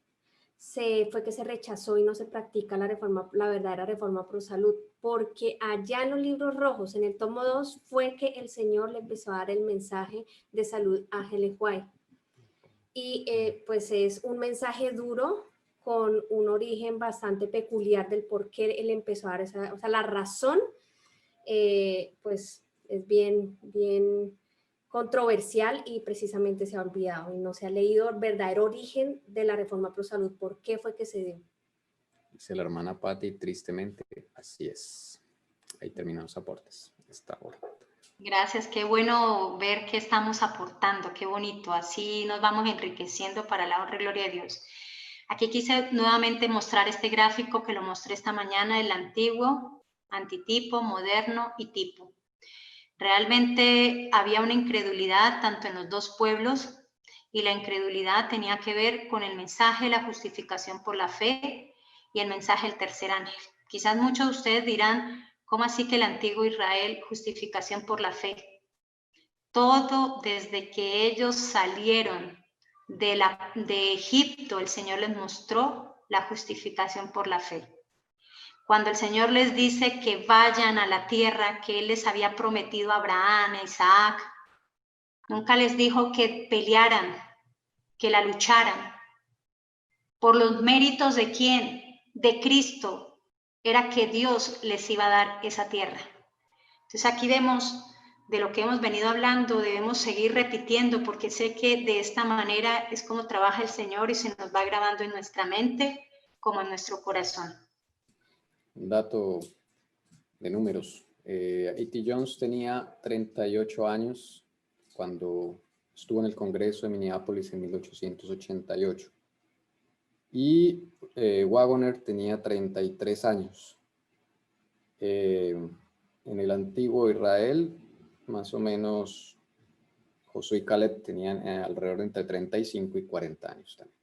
fue que se rechazó y no se practica la verdadera reforma pro salud, porque allá en los libros rojos, en el tomo 2, fue que el Señor le empezó a dar el mensaje de salud a Helen White. Y pues es un mensaje duro con un origen bastante peculiar del por qué él empezó a dar esa, o sea, la razón pues es bien controversial y precisamente se ha olvidado y no se ha leído el verdadero origen de la reforma pro salud, por qué fue que se dio. Dice la hermana Patti, tristemente, así es. Ahí terminan los aportes. Esta hora. Gracias, qué bueno ver que estamos aportando, qué bonito, así nos vamos enriqueciendo para la honra y gloria de Dios. Aquí quise nuevamente mostrar este gráfico que lo mostré esta mañana, el antiguo, antitipo, moderno y tipo. Realmente había una incredulidad tanto en los dos pueblos y la incredulidad tenía que ver con el mensaje de la justificación por la fe y el mensaje del tercer ángel. Quizás muchos de ustedes dirán, ¿cómo así que el antiguo Israel, justificación por la fe? Todo desde que ellos salieron de Egipto, el Señor les mostró la justificación por la fe. Cuando el Señor les dice que vayan a la tierra que Él les había prometido a Abraham, a Isaac, nunca les dijo que pelearan, que la lucharan. ¿Por los méritos de quién? De Cristo. Era que Dios les iba a dar esa tierra. Entonces aquí vemos de lo que hemos venido hablando, debemos seguir repitiendo porque sé que de esta manera es como trabaja el Señor y se nos va grabando en nuestra mente como en nuestro corazón. Un dato de números. A.T. Jones tenía 38 años cuando estuvo en el Congreso de Minneapolis en 1888. Y Wagoner tenía 33 años. En el antiguo Israel, más o menos, Josué y Caleb tenían alrededor de entre 35 y 40 años también.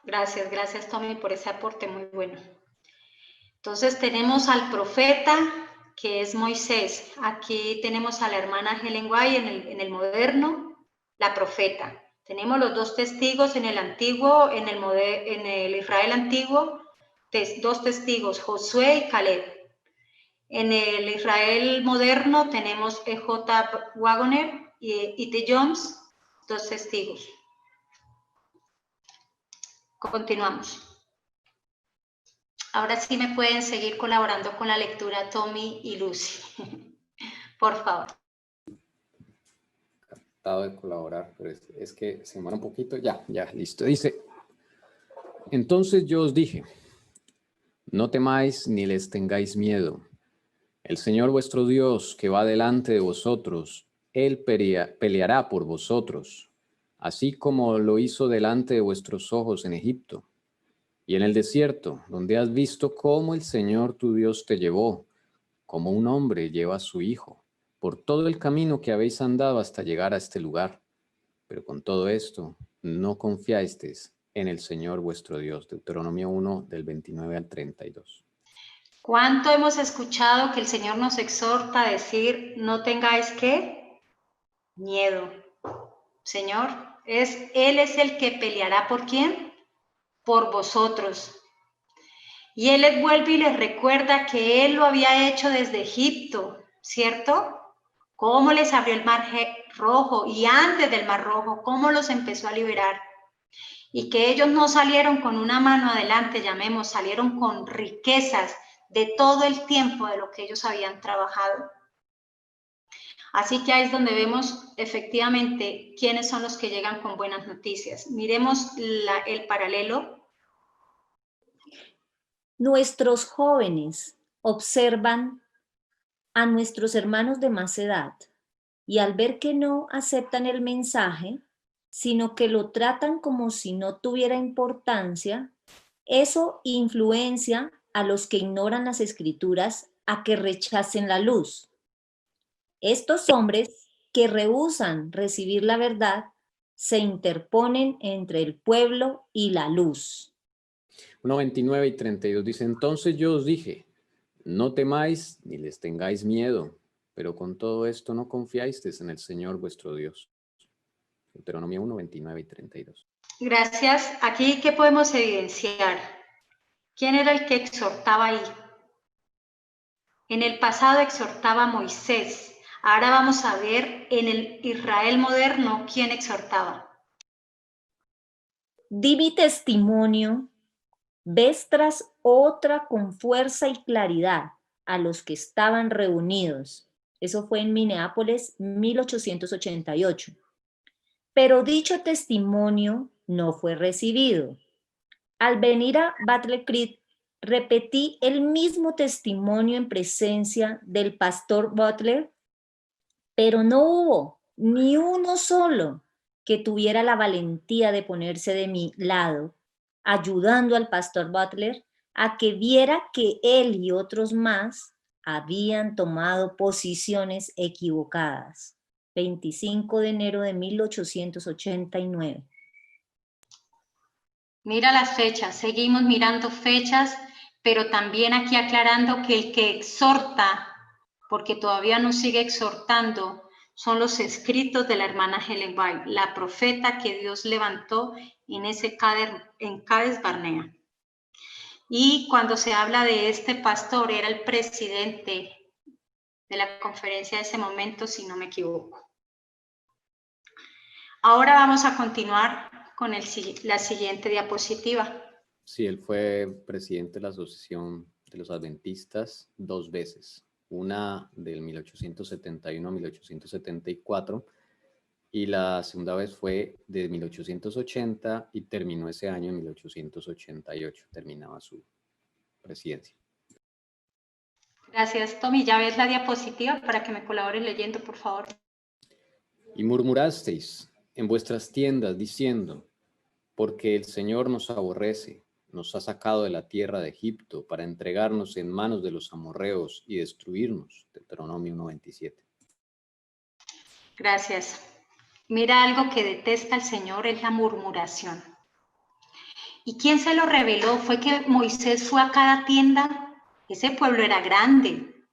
Gracias Tommy por ese aporte muy bueno. Entonces tenemos al profeta que es Moisés. Aquí tenemos a la hermana Helen White en el moderno, la profeta. Tenemos los dos testigos en el antiguo, en el Israel antiguo, dos testigos, Josué y Caleb. En el Israel moderno tenemos E.J. Wagoner y E.T. Jones, dos testigos. Continuamos. Ahora sí me pueden seguir colaborando con la lectura Tommy y Lucy. Por favor. Encantado de colaborar, pero es que se demora un poquito. Ya, listo. Dice, entonces yo os dije, no temáis ni les tengáis miedo. El Señor vuestro Dios, que va delante de vosotros, Él peleará por vosotros, así como lo hizo delante de vuestros ojos en Egipto. Y en el desierto, donde has visto cómo el Señor tu Dios te llevó, como un hombre lleva a su hijo, por todo el camino que habéis andado hasta llegar a este lugar. Pero con todo esto, no confiasteis en el Señor vuestro Dios. Deuteronomio 1, del 29 al 32. ¿Cuánto hemos escuchado que el Señor nos exhorta a decir, no tengáis ¿qué? Miedo. Señor, Él es el que peleará ¿por quién? Por vosotros. Y Él les vuelve y les recuerda que Él lo había hecho desde Egipto, ¿cierto? Cómo les abrió el mar rojo y antes del mar rojo, cómo los empezó a liberar. Y que ellos no salieron con una mano adelante, salieron con riquezas de todo el tiempo de lo que ellos habían trabajado. Así que ahí es donde vemos efectivamente quiénes son los que llegan con buenas noticias. Miremos el paralelo. Nuestros jóvenes observan a nuestros hermanos de más edad y al ver que no aceptan el mensaje, sino que lo tratan como si no tuviera importancia, eso influencia a los que ignoran las escrituras a que rechacen la luz. Estos hombres que rehúsan recibir la verdad se interponen entre el pueblo y la luz. 1:29 y 32 dice, entonces yo os dije, no temáis ni les tengáis miedo, pero con todo esto no confiáis en el Señor vuestro Dios. Deuteronomio 1:29 y 32. Gracias. Aquí, ¿qué podemos evidenciar? ¿Quién era el que exhortaba ahí? En el pasado exhortaba Moisés. Ahora vamos a ver en el Israel moderno quién exhortaba. Di mi testimonio, vez tras otra con fuerza y claridad a los que estaban reunidos. Eso fue en Minneapolis, 1888. Pero dicho testimonio no fue recibido. Al venir a Battle Creek, repetí el mismo testimonio en presencia del pastor Butler, pero no hubo ni uno solo que tuviera la valentía de ponerse de mi lado, ayudando al pastor Butler a que viera que él y otros más habían tomado posiciones equivocadas. 25 de enero de 1889. Mira las fechas, seguimos mirando fechas, pero también aquí aclarando que el que exhorta, porque todavía nos sigue exhortando, son los escritos de la hermana Ellen White, la profeta que Dios levantó en Cades Barnea. Y cuando se habla de este pastor, era el presidente de la conferencia de ese momento, si no me equivoco. Ahora vamos a continuar con la siguiente diapositiva. Sí, él fue presidente de la Asociación de los Adventistas 2 veces. Una del 1871 a 1874 y la segunda vez fue de 1880 y terminó ese año en 1888. Terminaba su presidencia. Gracias, Tommy. ¿Ya ves la diapositiva para que me colabores leyendo, por favor? Y murmurasteis en vuestras tiendas diciendo, porque el Señor nos aborrece, nos ha sacado de la tierra de Egipto para entregarnos en manos de los amorreos y destruirnos. Deuteronomio 1:27. Gracias. Mira, algo que detesta el Señor es la murmuración. ¿Y quién se lo reveló? Fue que Moisés fue a cada tienda. Ese pueblo era grande.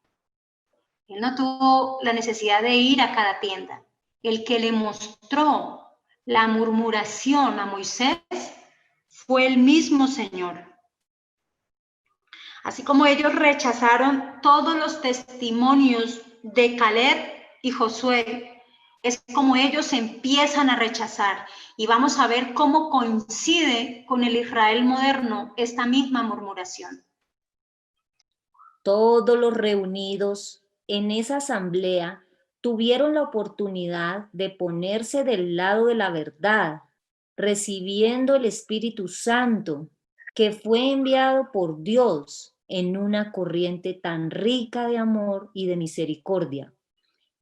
Él no tuvo la necesidad de ir a cada tienda. El que le mostró la murmuración a Moisés fue el mismo Señor. Así como ellos rechazaron todos los testimonios de Caleb y Josué, es como ellos empiezan a rechazar. Y vamos a ver cómo coincide con el Israel moderno esta misma murmuración. Todos los reunidos en esa asamblea tuvieron la oportunidad de ponerse del lado de la verdad, recibiendo el Espíritu Santo, que fue enviado por Dios en una corriente tan rica de amor y de misericordia.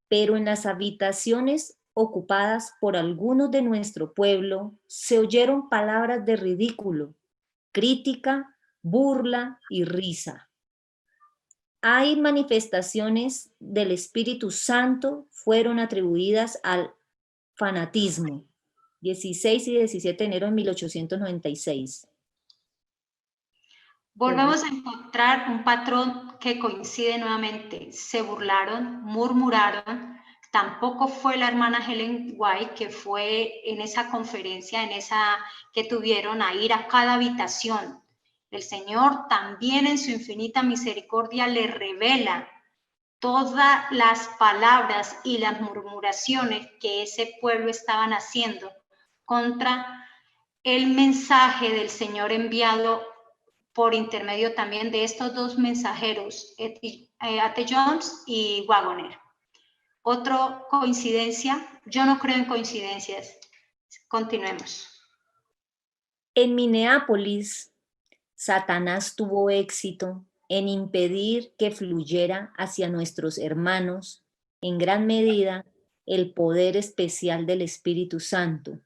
Pero en las habitaciones ocupadas por algunos de nuestro pueblo se oyeron palabras de ridículo, crítica, burla y risa. Hay manifestaciones del Espíritu Santo fueron atribuidas al fanatismo. 16 y 17 de enero de 1896. Volvemos a encontrar un patrón que coincide nuevamente. Se burlaron, murmuraron. Tampoco fue la hermana Ellen White, que fue en esa conferencia, que tuvieron a ir a cada habitación. El Señor también en su infinita misericordia le revela todas las palabras y las murmuraciones que ese pueblo estaban haciendo contra el mensaje del Señor enviado por intermedio también de estos dos mensajeros, A.T. Jones y Wagoner. Otra coincidencia, yo no creo en coincidencias. Continuemos. En Minneapolis, Satanás tuvo éxito en impedir que fluyera hacia nuestros hermanos, en gran medida, el poder especial del Espíritu Santo.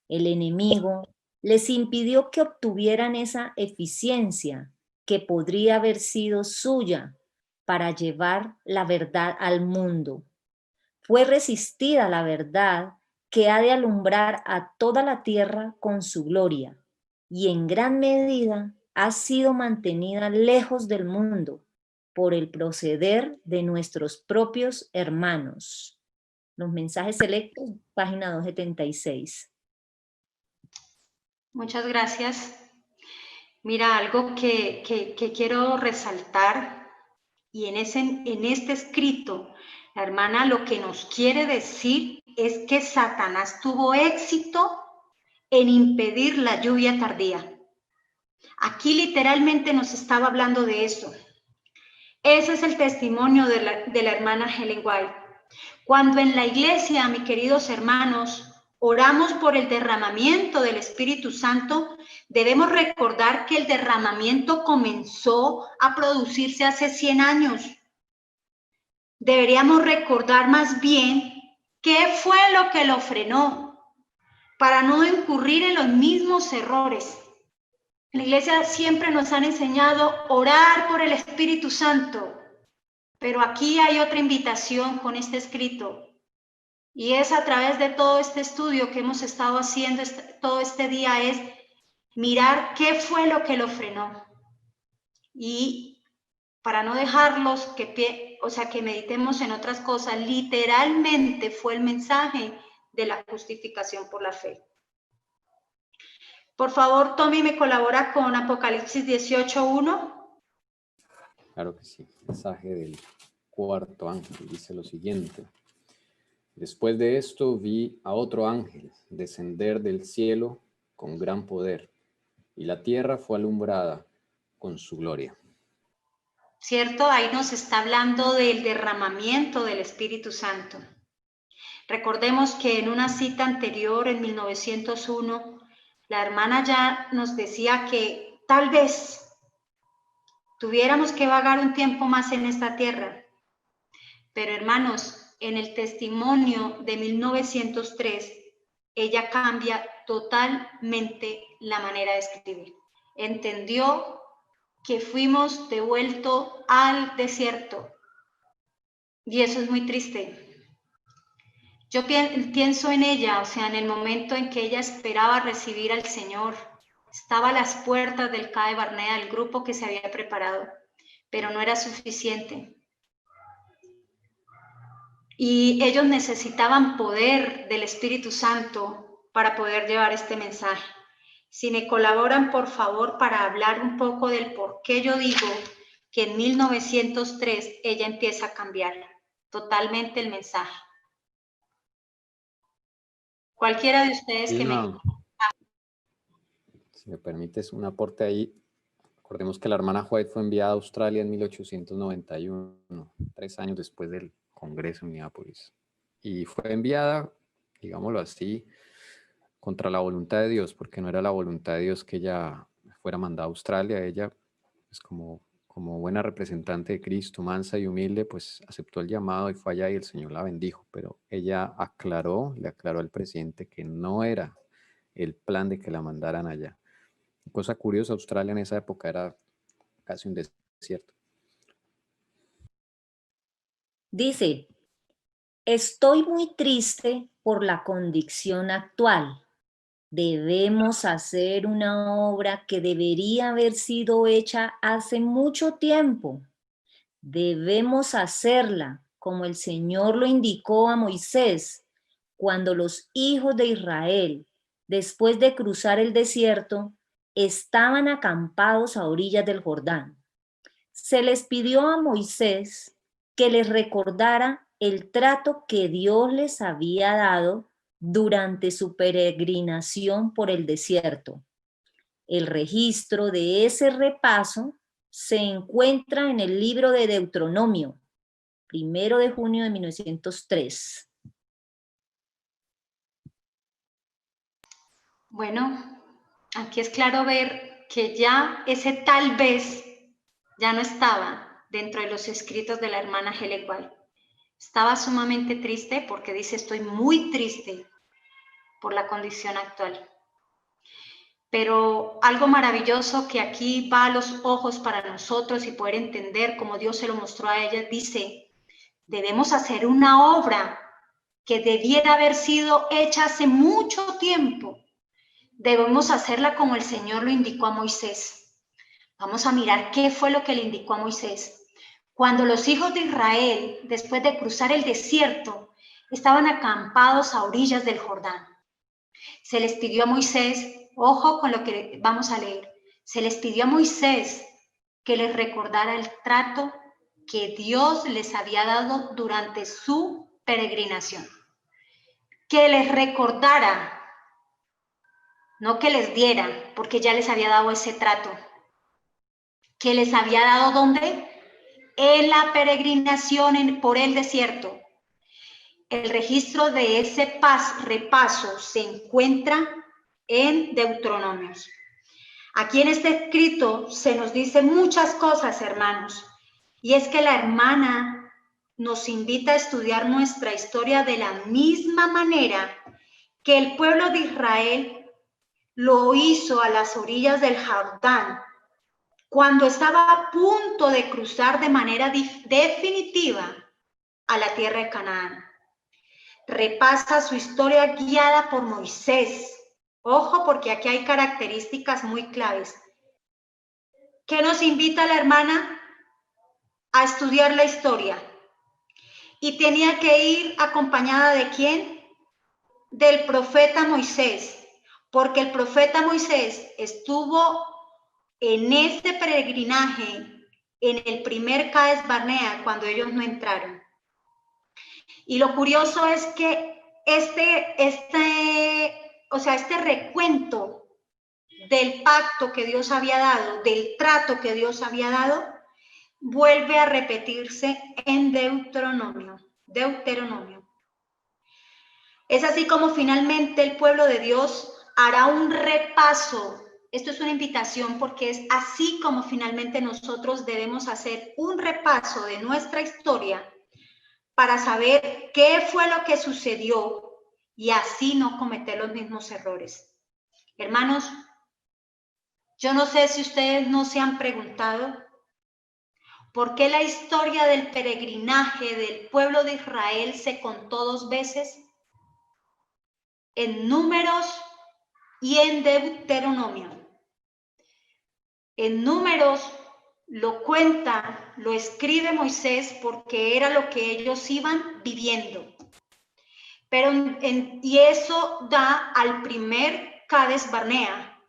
El enemigo les impidió que obtuvieran esa eficiencia que podría haber sido suya para llevar la verdad al mundo. Fue resistida la verdad que ha de alumbrar a toda la tierra con su gloria. y en gran medida ha sido mantenida lejos del mundo por el proceder de nuestros propios hermanos. Los mensajes selectos, página 276. Muchas gracias. Mira, algo que quiero resaltar, y en este escrito, la hermana lo que nos quiere decir es que Satanás tuvo éxito en impedir la lluvia tardía. Aquí literalmente nos estaba hablando de eso. Ese es el testimonio de la hermana Ellen White. Cuando en la iglesia, mis queridos hermanos, oramos por el derramamiento del Espíritu Santo, debemos recordar que el derramamiento comenzó a producirse hace 100 años. Deberíamos recordar más bien qué fue lo que lo frenó para no incurrir en los mismos errores. En la iglesia siempre nos han enseñado a orar por el Espíritu Santo, pero aquí hay otra invitación con este escrito. Y es a través de todo este estudio que hemos estado haciendo todo este día, es mirar qué fue lo que lo frenó. Y para no dejarlos que meditemos en otras cosas, literalmente fue el mensaje de la justificación por la fe. Por favor, Tommy, ¿me colabora con Apocalipsis 18:1? Claro que sí. Mensaje del cuarto ángel dice lo siguiente. Después de esto vi a otro ángel descender del cielo con gran poder, y la tierra fue alumbrada con su gloria. ¿Cierto? Ahí nos está hablando del derramamiento del Espíritu Santo. Recordemos que en una cita anterior, en 1901, la hermana ya nos decía que tal vez tuviéramos que vagar un tiempo más en esta tierra. Pero hermanos, en el testimonio de 1903, ella cambia totalmente la manera de escribir. Entendió que fuimos devueltos al desierto. Y eso es muy triste. Yo pienso en ella, en el momento en que ella esperaba recibir al Señor. Estaba a las puertas del CAE Barnea, el grupo que se había preparado, pero no era suficiente. Y ellos necesitaban poder del Espíritu Santo para poder llevar este mensaje. Si me colaboran, por favor, para hablar un poco del por qué yo digo que en 1903 ella empieza a cambiar totalmente el mensaje. Cualquiera de ustedes que me... Si me permites un aporte ahí. Recordemos que la hermana White fue enviada a Australia en 1891, 3 años después del Congreso en Minneapolis. Y fue enviada, digámoslo así, contra la voluntad de Dios, porque no era la voluntad de Dios que ella fuera mandada a Australia. Ella, pues como buena representante de Cristo, mansa y humilde, pues aceptó el llamado y fue allá y el Señor la bendijo. Pero ella le aclaró al presidente que no era el plan de que la mandaran allá. Cosa curiosa, Australia en esa época era casi un desierto. Dice, estoy muy triste por la condición actual. Debemos hacer una obra que debería haber sido hecha hace mucho tiempo. Debemos hacerla como el Señor lo indicó a Moisés cuando los hijos de Israel, después de cruzar el desierto, estaban acampados a orillas del Jordán. Se les pidió a Moisés que les recordara el trato que Dios les había dado durante su peregrinación por el desierto. El registro de ese repaso se encuentra en el libro de Deuteronomio, 1 de junio de 1903. Bueno, aquí es claro ver que ya ese tal vez ya no estaba dentro de los escritos de la hermana Ellen White. Estaba sumamente triste porque dice, estoy muy triste por la condición actual. Pero algo maravilloso que aquí va a los ojos para nosotros y poder entender cómo Dios se lo mostró a ella, dice, debemos hacer una obra que debiera haber sido hecha hace mucho tiempo. debemos hacerla como el Señor lo indicó a Moisés. Vamos a mirar qué fue lo que le indicó a Moisés. Cuando los hijos de Israel, después de cruzar el desierto, estaban acampados a orillas del Jordán, se les pidió a Moisés, ojo con lo que vamos a leer, se les pidió a Moisés que les recordara el trato que Dios les había dado durante su peregrinación. Que les recordara, no que les diera, porque ya les había dado ese trato. Que les había dado ¿dónde? En la peregrinación por el desierto. El registro de ese repaso se encuentra en Deuteronomios. Aquí en este escrito se nos dice muchas cosas, hermanos, y es que la hermana nos invita a estudiar nuestra historia de la misma manera que el pueblo de Israel lo hizo a las orillas del Jordán, cuando estaba a punto de cruzar de manera definitiva a la tierra de Canaán. Repasa su historia guiada por Moisés. Ojo, porque aquí hay características muy claves. ¿Qué nos invita la hermana? A estudiar la historia. Y tenía que ir acompañada ¿de quién? Del profeta Moisés, porque el profeta Moisés estuvo en este peregrinaje en el primer Cades Barnea cuando ellos no entraron. Y lo curioso es que este recuento del pacto que Dios había dado, del trato que Dios había dado, vuelve a repetirse en Deuteronomio. Es así como finalmente el pueblo de Dios hará un repaso. Esto es una invitación porque es así como finalmente nosotros debemos hacer un repaso de nuestra historia para saber qué fue lo que sucedió y así no cometer los mismos errores. Hermanos, yo no sé si ustedes no se han preguntado por qué la historia del peregrinaje del pueblo de Israel se contó 2 veces, en Números y en Deuteronomio. En Números lo cuenta, lo escribe Moisés porque era lo que ellos iban viviendo. Y eso da al primer Cades Barnea.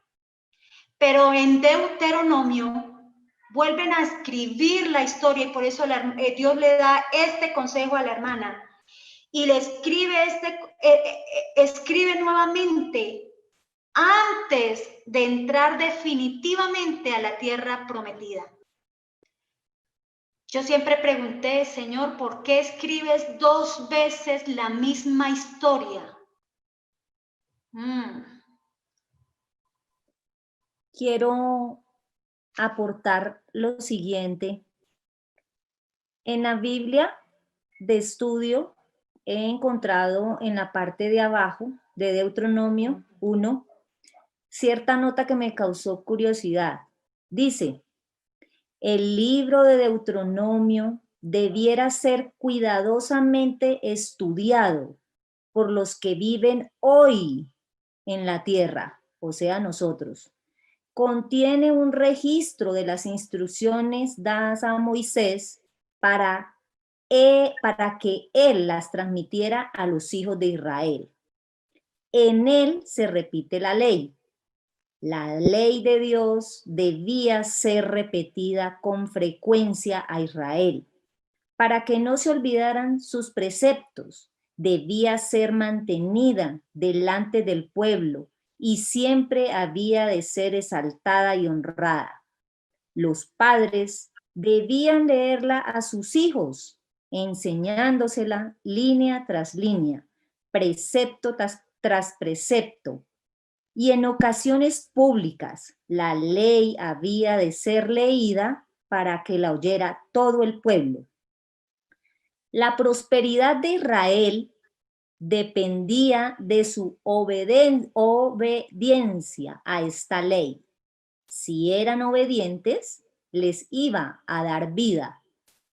Pero en Deuteronomio vuelven a escribir la historia y por eso Dios le da este consejo a la hermana. Y le escribe nuevamente antes de entrar definitivamente a la tierra prometida. Yo siempre pregunté, Señor, ¿por qué escribes 2 veces la misma historia? Quiero aportar lo siguiente. En la Biblia de estudio he encontrado en la parte de abajo de Deuteronomio 1 cierta nota que me causó curiosidad. Dice, el libro de Deuteronomio debiera ser cuidadosamente estudiado por los que viven hoy en la tierra, o sea, nosotros. Contiene un registro de las instrucciones dadas a Moisés para que él las transmitiera a los hijos de Israel. En él se repite la ley. La ley de Dios debía ser repetida con frecuencia a Israel. Para que no se olvidaran sus preceptos, debía ser mantenida delante del pueblo y siempre había de ser exaltada y honrada. Los padres debían leerla a sus hijos, enseñándosela línea tras línea, precepto tras precepto. Y en ocasiones públicas, la ley había de ser leída para que la oyera todo el pueblo. La prosperidad de Israel dependía de su obediencia a esta ley. Si eran obedientes, les iba a dar vida.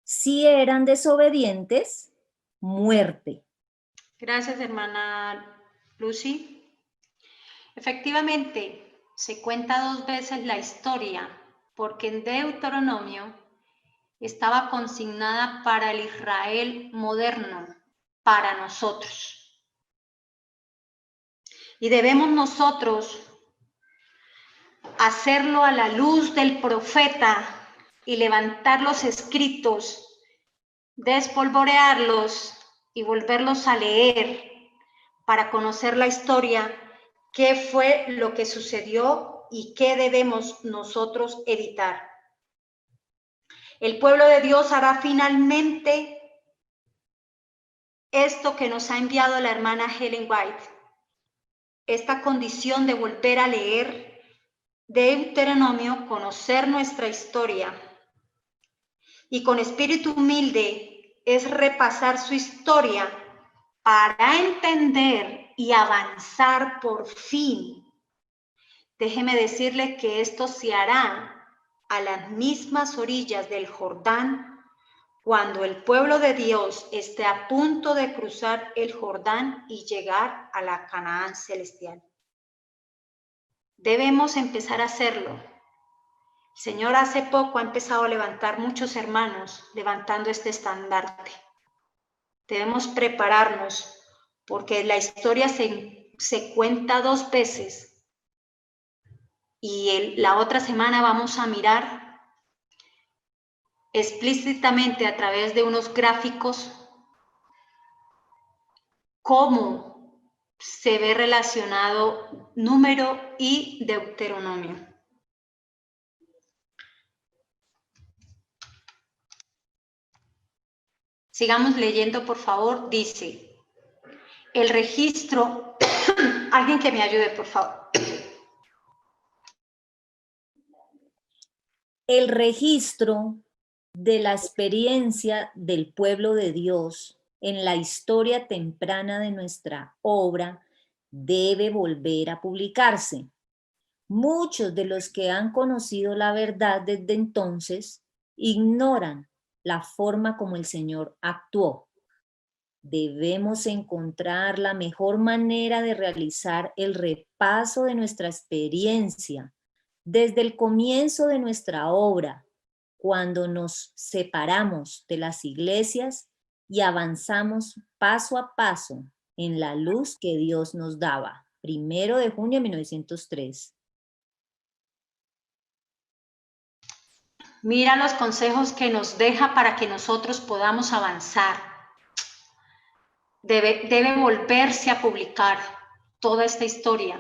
Si eran desobedientes, muerte. Gracias, hermana Lucy. Efectivamente, se cuenta 2 veces la historia, porque en Deuteronomio estaba consignada para el Israel moderno, para nosotros. Y debemos nosotros hacerlo a la luz del profeta y levantar los escritos, despolvorearlos y volverlos a leer para conocer la historia, qué fue lo que sucedió y qué debemos nosotros evitar. El pueblo de Dios hará finalmente esto que nos ha enviado la hermana Ellen White, esta condición de volver a leer Deuteronomio, conocer nuestra historia y con espíritu humilde es repasar su historia para entender y avanzar por fin. Déjeme decirle que esto se hará a las mismas orillas del Jordán cuando el pueblo de Dios esté a punto de cruzar el Jordán y llegar a la Canaán celestial. Debemos empezar a hacerlo. El Señor hace poco ha empezado a levantar muchos hermanos levantando este estandarte. Debemos prepararnos porque la historia se cuenta 2 veces y la otra semana vamos a mirar explícitamente a través de unos gráficos cómo se ve relacionado Número y Deuteronomio. Sigamos leyendo, por favor. Dice, el registro, alguien que me ayude, por favor. El registro de la experiencia del pueblo de Dios en la historia temprana de nuestra obra debe volver a publicarse. Muchos de los que han conocido la verdad desde entonces ignoran la forma como el Señor actuó. Debemos encontrar la mejor manera de realizar el repaso de nuestra experiencia desde el comienzo de nuestra obra, cuando nos separamos de las iglesias y avanzamos paso a paso en la luz que Dios nos daba. 1 de junio de 1903. Mira los consejos que nos deja para que nosotros podamos avanzar. Debe volverse a publicar toda esta historia.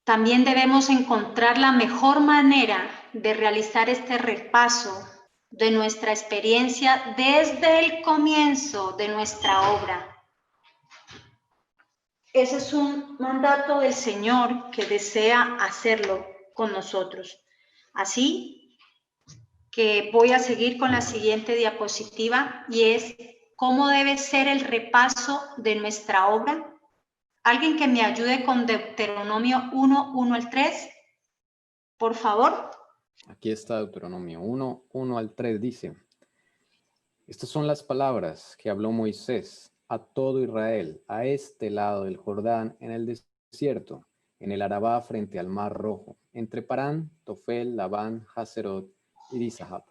También debemos encontrar la mejor manera de realizar este repaso de nuestra experiencia desde el comienzo de nuestra obra. Ese es un mandato del Señor que desea hacerlo con nosotros. Así que voy a seguir con la siguiente diapositiva y es cómo debe ser el repaso de nuestra obra. ¿Alguien que me ayude con Deuteronomio 1, 1 al 3? Por favor. Aquí está Deuteronomio 1, 1 al 3 dice, estas son las palabras que habló Moisés a todo Israel, a este lado del Jordán, en el desierto, en el Arabá frente al Mar Rojo, entre Parán, Tofel, Labán, Hazerot y Dizahab.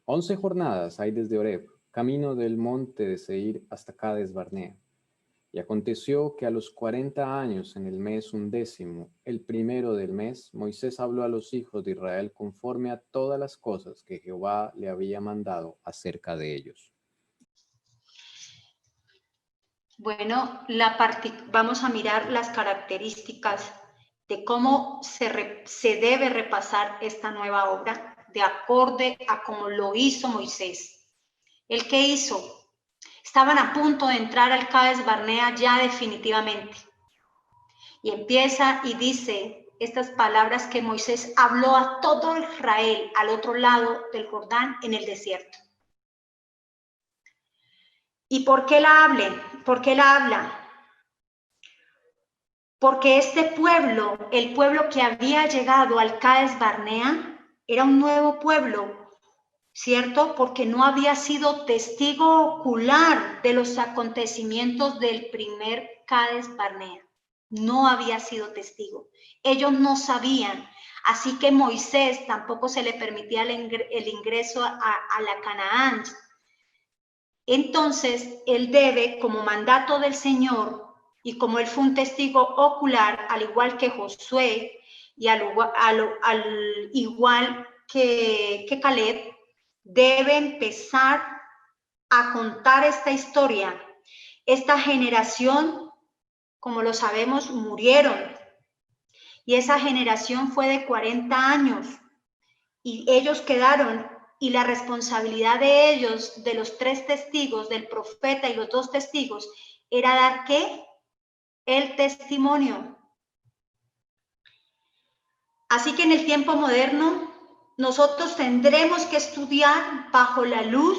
11 jornadas hay desde Horeb, camino del monte de Seir hasta Cades Barnea. Y aconteció que a los 40 años, en el mes 11, el primero del mes, Moisés habló a los hijos de Israel conforme a todas las cosas que Jehová le había mandado acerca de ellos. Bueno, vamos a mirar las características de cómo se debe repasar esta nueva obra de acorde a cómo lo hizo Moisés. ¿El qué hizo? Estaban a punto de entrar al Cades Barnea ya definitivamente. Y empieza y dice estas palabras que Moisés habló a todo Israel al otro lado del Jordán en el desierto. ¿Y por qué la habla? Porque este pueblo, el pueblo que había llegado al Cades Barnea, era un nuevo pueblo, ¿cierto? Porque no había sido testigo ocular de los acontecimientos del primer Cades Barnea. No había sido testigo. Ellos no sabían. Así que Moisés tampoco se le permitía el ingreso a la Canaán. Entonces, él debe, como mandato del Señor, y como él fue un testigo ocular, al igual que Josué, y al igual que Caleb, debe empezar a contar esta historia. Esta generación, como lo sabemos, murieron. Y esa generación fue de 40 años. Y ellos quedaron, y la responsabilidad de ellos, de los 3 testigos, del profeta y los 2 testigos, era dar ¿qué? El testimonio. Así que en el tiempo moderno, nosotros tendremos que estudiar bajo la luz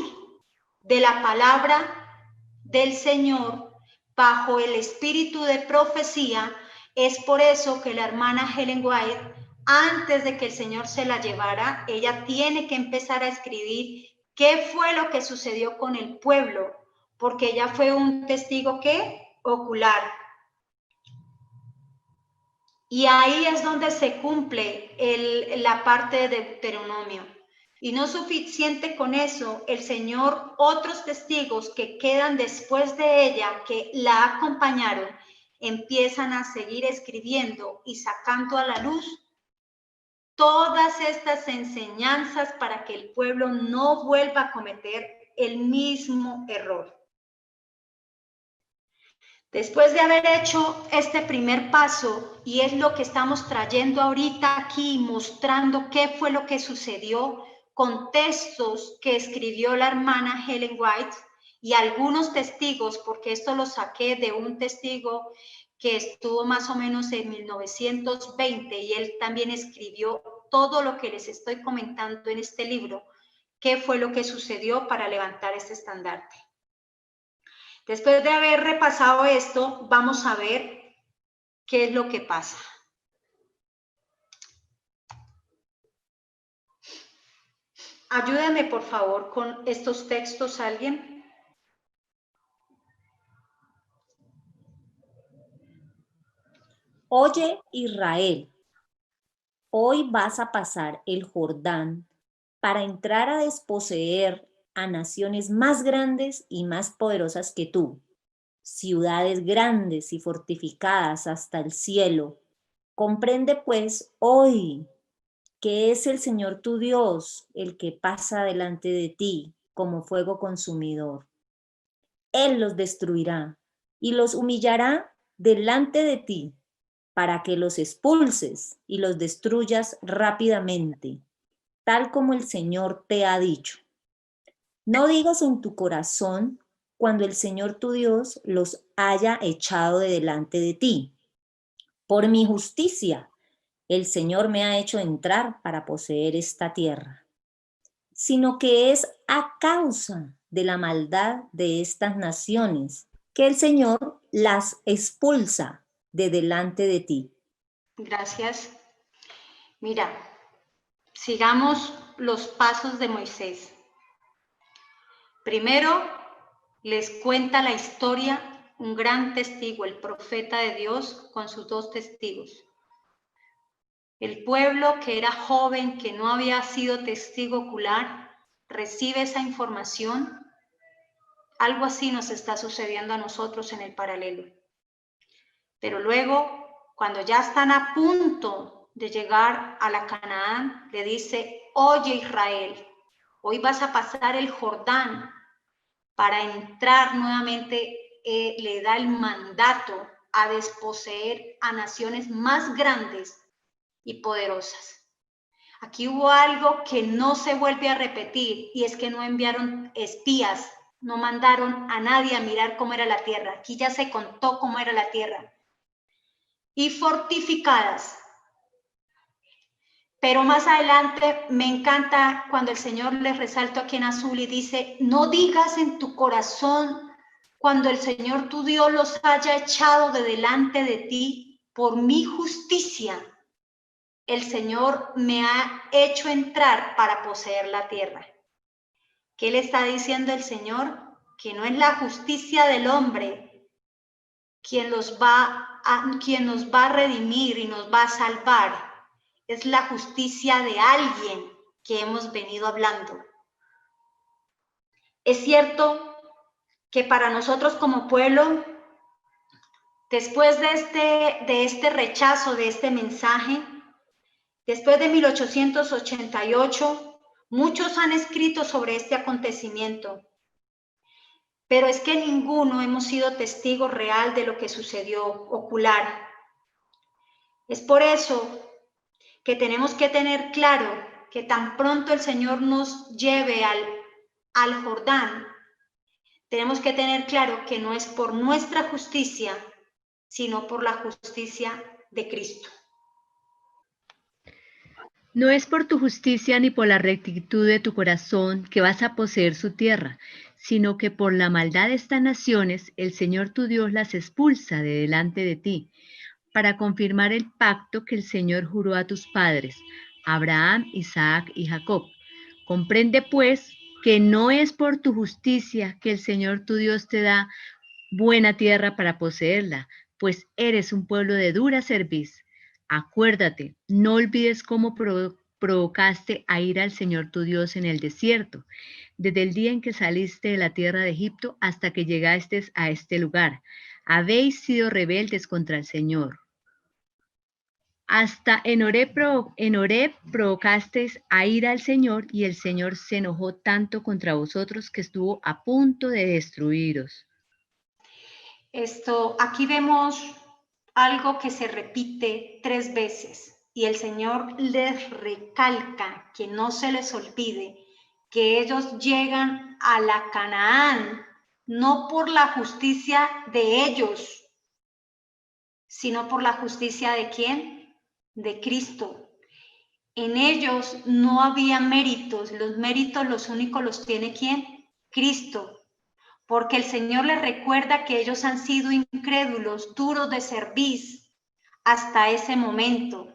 de la palabra del Señor, bajo el espíritu de profecía. Es por eso que la hermana Ellen White, antes de que el Señor se la llevara, ella tiene que empezar a escribir qué fue lo que sucedió con el pueblo, porque ella fue un testigo ¿qué? Ocular. Y ahí es donde se cumple la parte de Deuteronomio. Y no suficiente con eso, el Señor, otros testigos que quedan después de ella, que la acompañaron, empiezan a seguir escribiendo y sacando a la luz todas estas enseñanzas para que el pueblo no vuelva a cometer el mismo error. Después de haber hecho este primer paso, y es lo que estamos trayendo ahorita aquí, mostrando qué fue lo que sucedió con textos que escribió la hermana Ellen White y algunos testigos, porque esto lo saqué de un testigo que estuvo más o menos en 1920 y él también escribió todo lo que les estoy comentando en este libro, qué fue lo que sucedió para levantar este estandarte. Después de haber repasado esto, vamos a ver qué es lo que pasa. Ayúdame, por favor, con estos textos, ¿alguien? Oye, Israel, hoy vas a pasar el Jordán para entrar a desposeer a naciones más grandes y más poderosas que tú, ciudades grandes y fortificadas hasta el cielo. Comprende pues hoy que es el Señor tu Dios el que pasa delante de ti como fuego consumidor. Él los destruirá y los humillará delante de ti para que los expulses y los destruyas rápidamente, tal como el Señor te ha dicho. No digas en tu corazón cuando el Señor tu Dios los haya echado de delante de ti. Por mi justicia, el Señor me ha hecho entrar para poseer esta tierra, sino que es a causa de la maldad de estas naciones que el Señor las expulsa de delante de ti. Gracias. Mira, sigamos los pasos de Moisés. Primero, les cuenta la historia un gran testigo, el profeta de Dios, con sus 2 testigos. El pueblo, que era joven, que no había sido testigo ocular, recibe esa información. Algo así nos está sucediendo a nosotros en el paralelo. Pero luego, cuando ya están a punto de llegar a la Canaán, le dice: oye, Israel, hoy vas a pasar el Jordán para entrar nuevamente. Le da el mandato a desposeer a naciones más grandes y poderosas. Aquí hubo algo que no se vuelve a repetir, y es que no enviaron espías, no mandaron a nadie a mirar cómo era la tierra. Aquí ya se contó cómo era la tierra. Y fortificadas. Pero más adelante me encanta cuando el Señor les resalta aquí en azul y dice: no digas en tu corazón cuando el Señor tu Dios los haya echado de delante de ti, por mi justicia el Señor me ha hecho entrar para poseer la tierra. ¿Qué le está diciendo el Señor? Que no es la justicia del hombre quien nos va a redimir y nos va a salvar, es la justicia de alguien que hemos venido hablando. Es cierto que para nosotros como pueblo, después de este rechazo, de este mensaje, después de 1888, muchos han escrito sobre este acontecimiento, pero es que ninguno hemos sido testigo real de lo que sucedió, ocular. Es por eso que tenemos que tener claro que tan pronto el Señor nos lleve al Jordán, tenemos que tener claro que no es por nuestra justicia, sino por la justicia de Cristo. No es por tu justicia ni por la rectitud de tu corazón que vas a poseer su tierra, sino que por la maldad de estas naciones el Señor tu Dios las expulsa de delante de ti, para confirmar el pacto que el Señor juró a tus padres, Abraham, Isaac y Jacob. Comprende pues que no es por tu justicia que el Señor tu Dios te da buena tierra para poseerla, pues eres un pueblo de dura cerviz. Acuérdate, no olvides cómo provocaste a ir al Señor tu Dios en el desierto, desde el día en que saliste de la tierra de Egipto hasta que llegaste a este lugar. Habéis sido rebeldes contra el Señor. Hasta en Horeb provocasteis a ir al Señor, y el Señor se enojó tanto contra vosotros que estuvo a punto de destruiros. Aquí vemos algo que se repite 3 veces y el Señor les recalca que no se les olvide que ellos llegan a la Canaán no por la justicia de ellos, sino por la justicia ¿de quién? De Cristo. En ellos no había méritos, los méritos los únicos los tiene ¿quién? Cristo. Porque el Señor les recuerda que ellos han sido incrédulos, duros de cerviz hasta ese momento.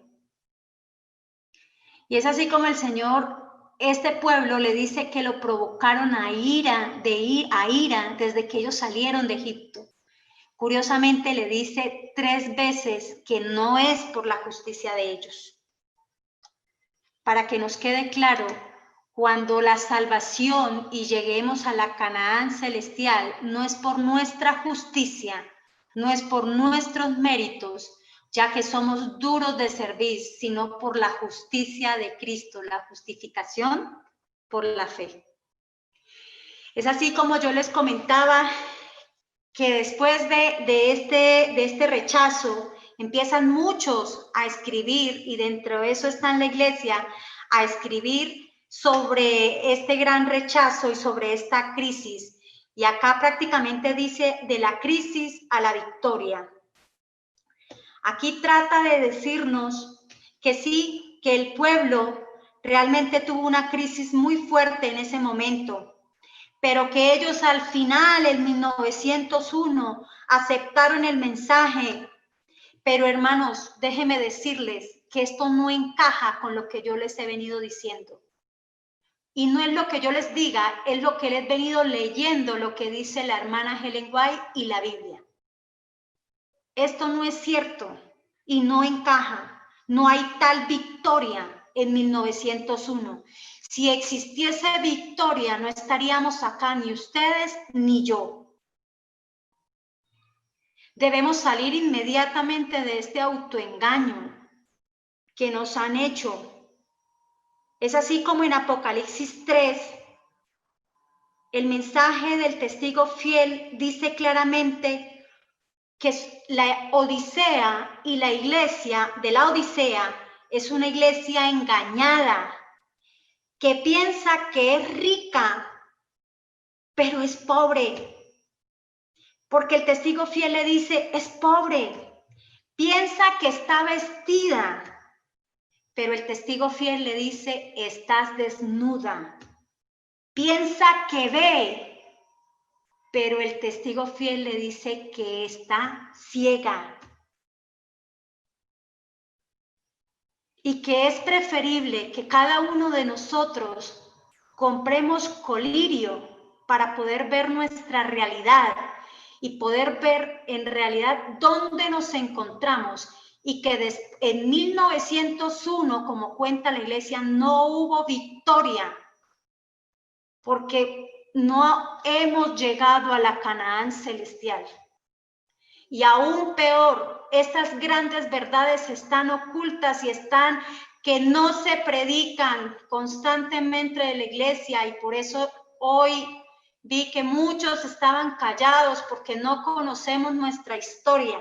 Y es así como el Señor, este pueblo le dice que lo provocaron a ira desde que ellos salieron de Egipto. Curiosamente le dice 3 veces que no es por la justicia de ellos. Para que nos quede claro, cuando la salvación y lleguemos a la Canaán celestial, no es por nuestra justicia, no es por nuestros méritos, ya que somos duros de servir, sino por la justicia de Cristo, la justificación por la fe. Es así como yo les comentaba que después de este rechazo, empiezan muchos a escribir, y dentro de eso está en la iglesia, a escribir sobre este gran rechazo y sobre esta crisis. Y acá prácticamente dice de la crisis a la victoria. Aquí trata de decirnos que sí, que el pueblo realmente tuvo una crisis muy fuerte en ese momento, pero que ellos al final, en 1901, aceptaron el mensaje. Pero hermanos, déjenme decirles que esto no encaja con lo que yo les he venido diciendo. Y no es lo que yo les diga, es lo que les he venido leyendo, lo que dice la hermana Ellen White y la Biblia. Esto no es cierto y no encaja. No hay tal victoria en 1901. Si existiese victoria, no estaríamos acá ni ustedes ni yo. Debemos salir inmediatamente de este autoengaño que nos han hecho. Es así como en Apocalipsis 3, el mensaje del testigo fiel dice claramente que la Odisea y la iglesia de la Odisea es una iglesia engañada, que piensa que es rica, pero es pobre. Porque el testigo fiel le dice, es pobre. Piensa que está vestida, pero el testigo fiel le dice, estás desnuda. Piensa que ve, pero el testigo fiel le dice que está ciega. Y que es preferible que cada uno de nosotros compremos colirio para poder ver nuestra realidad y poder ver en realidad dónde nos encontramos y que en 1901, como cuenta la iglesia, no hubo victoria porque no hemos llegado a la Canaán celestial. Y aún peor, estas grandes verdades están ocultas y están que no se predican constantemente de la iglesia, y por eso hoy vi que muchos estaban callados porque no conocemos nuestra historia.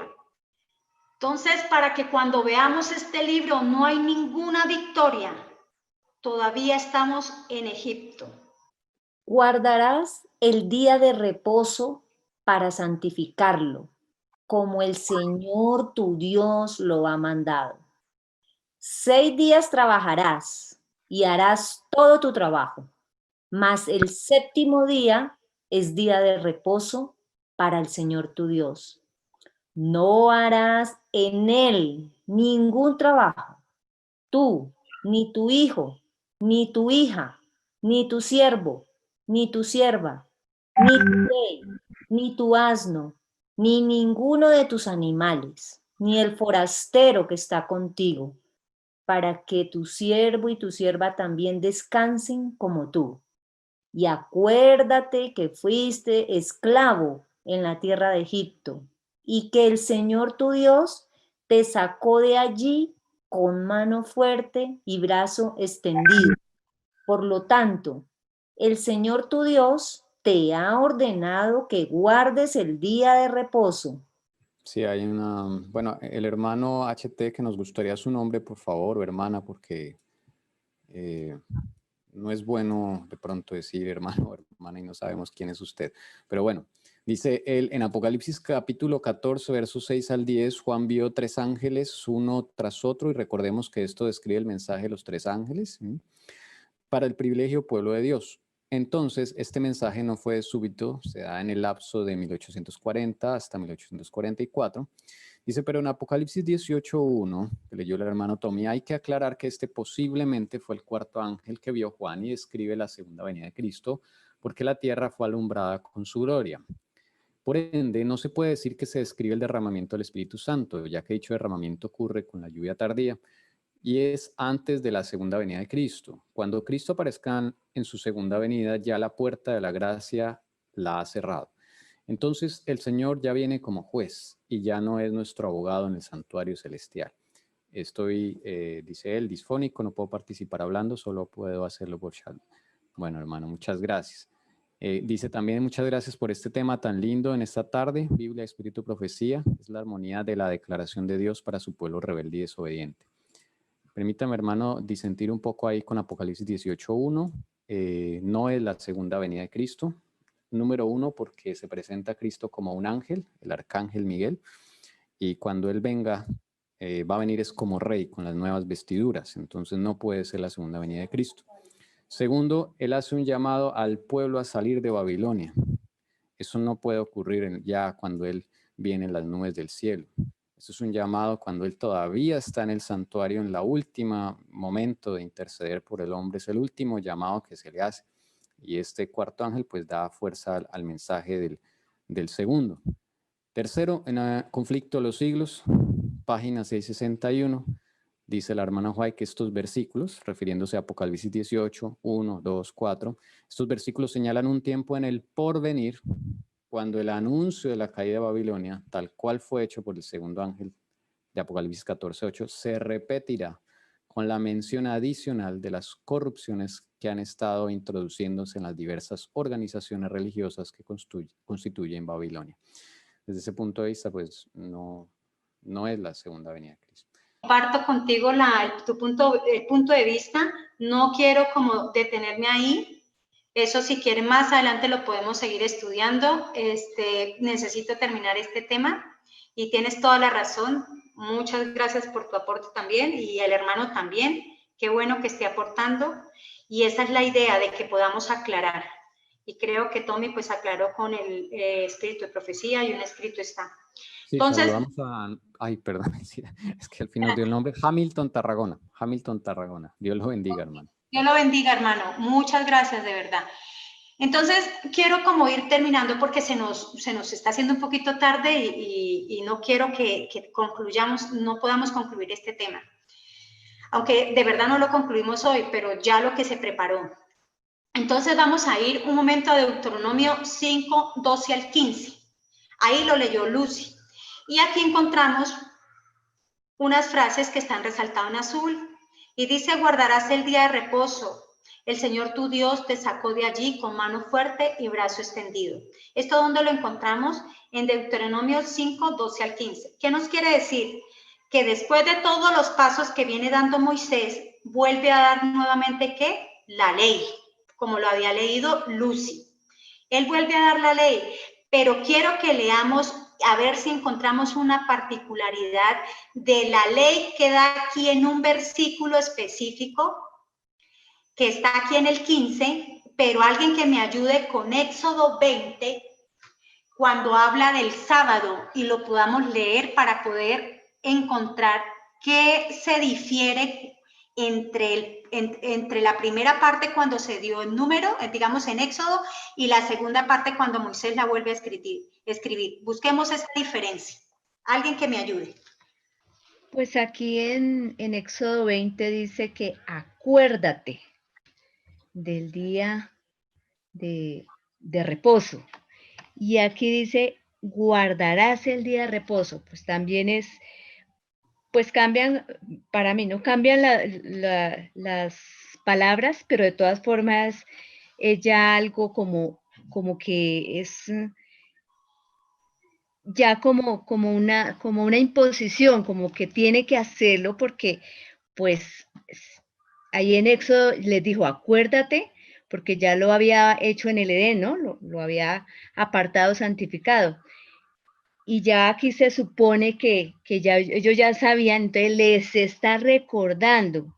Entonces, para que cuando veamos este libro no hay ninguna victoria, todavía estamos en Egipto. Guardarás el día de reposo para santificarlo, como el Señor tu Dios lo ha mandado. 6 días trabajarás y harás todo tu trabajo, mas el 7º día es día de reposo para el Señor tu Dios. No harás en él ningún trabajo, tú, ni tu hijo, ni tu hija, ni tu siervo, ni tu sierva, ni tu buey, ni tu asno, ni ninguno de tus animales, ni el forastero que está contigo, para que tu siervo y tu sierva también descansen como tú. Y acuérdate que fuiste esclavo en la tierra de Egipto, y que el Señor tu Dios te sacó de allí con mano fuerte y brazo extendido. Por lo tanto, el Señor tu Dios te ha ordenado que guardes el día de reposo. Sí, hay una, bueno, el hermano HT, que nos gustaría su nombre, por favor, o hermana, porque no es bueno de pronto decir hermano o hermana y no sabemos quién es usted. Pero bueno, dice él en Apocalipsis capítulo 14, versos 6 al 10, Juan vio 3 ángeles, uno tras otro, y recordemos que esto describe el mensaje de los 3 ángeles, ¿sí?, para el privilegio pueblo de Dios. Entonces, este mensaje no fue súbito, se da en el lapso de 1840 hasta 1844. Dice, pero en Apocalipsis 18:1, que leyó el hermano Tommy, hay que aclarar que este posiblemente fue el 4º ángel que vio Juan y describe la segunda venida de Cristo, porque la tierra fue alumbrada con su gloria. Por ende, no se puede decir que se describe el derramamiento del Espíritu Santo, ya que dicho derramamiento ocurre con la lluvia tardía, y es antes de la segunda venida de Cristo. Cuando Cristo aparezca en su segunda venida, ya la puerta de la gracia la ha cerrado. Entonces el Señor ya viene como juez y ya no es nuestro abogado en el santuario celestial. Estoy, dice él, disfónico, no puedo participar hablando, solo puedo hacerlo por chat. Bueno, hermano, muchas gracias. Dice también, muchas gracias por este tema tan lindo en esta tarde. Biblia, Espíritu, Profecía, es la armonía de la declaración de Dios para su pueblo rebelde y desobediente. Permítame, hermano, disentir un poco ahí con Apocalipsis 18:1. No es la segunda venida de Cristo. Número 1, porque se presenta a Cristo como un ángel, el arcángel Miguel, y cuando él venga, va a venir es como rey con las nuevas vestiduras, entonces no puede ser la segunda venida de Cristo. Segundo, él hace un llamado al pueblo a salir de Babilonia. Eso no puede ocurrir ya cuando él viene en las nubes del cielo. Eso es un llamado cuando él todavía está en el santuario, en la última momento de interceder por el hombre. Es el último llamado que se le hace. Y este 4º ángel pues da fuerza al mensaje del segundo. Tercero, en el conflicto de los siglos, página 661, dice la hermana White que estos versículos, refiriéndose a Apocalipsis 18, 1, 2, 4, estos versículos señalan un tiempo en el porvenir, cuando el anuncio de la caída de Babilonia, tal cual fue hecho por el segundo ángel de Apocalipsis 14, 8, se repetirá con la mención adicional de las corrupciones que han estado introduciéndose en las diversas organizaciones religiosas que constituyen Babilonia. Desde ese punto de vista, pues no es la segunda venida de Cristo. Comparto contigo el punto de vista, no quiero como detenerme ahí. Eso, si quieren, más adelante lo podemos seguir estudiando. Necesito terminar este tema y tienes toda la razón. Muchas gracias por tu aporte también, y el hermano también. Qué bueno que esté aportando, y esa es la idea, de que podamos aclarar. Y creo que Tommy pues aclaró con el espíritu de profecía, y un escrito está. Sí, Entonces, saludamos a, ay, perdón, es que al fin nos dio el nombre, Hamilton Tarragona. Dios lo bendiga, hermano. Dios lo bendiga, hermano. Muchas gracias, de verdad. Entonces, quiero como ir terminando porque se nos está haciendo un poquito tarde y no quiero que concluyamos, no podamos concluir este tema. Aunque de verdad no lo concluimos hoy, pero ya lo que se preparó. Entonces vamos a ir un momento a Deuteronomio 5, 12 al 15. Ahí lo leyó Lucy. Y aquí encontramos unas frases que están resaltadas en azul. Y dice, guardarás el día de reposo. El Señor tu Dios te sacó de allí con mano fuerte y brazo extendido. ¿Esto dónde lo encontramos? En Deuteronomio 5, 12 al 15. ¿Qué nos quiere decir? Que después de todos los pasos que viene dando Moisés, vuelve a dar nuevamente, ¿qué? La ley, como lo había leído Lucy. Él vuelve a dar la ley, pero quiero que leamos a ver si encontramos una particularidad de la ley que da aquí en un versículo específico, que está aquí en el 15, pero alguien que me ayude con Éxodo 20, cuando habla del sábado y lo podamos leer para poder encontrar qué se difiere entre la primera parte cuando se dio el número, digamos en Éxodo, y la segunda parte cuando Moisés la vuelve a escribir. Busquemos esa diferencia. Alguien que me ayude. Pues aquí en Éxodo 20 dice que acuérdate del día de reposo. Y aquí dice, guardarás el día de reposo. Pues también es, pues cambian, para mí no cambian las palabras, pero de todas formas es ya algo como que es ya como una imposición, como que tiene que hacerlo porque pues ahí en Éxodo les dijo, acuérdate, porque ya lo había hecho en el Edén, ¿no? Lo había apartado, santificado. Y ya aquí se supone que ya ellos ya sabían, entonces les está recordando,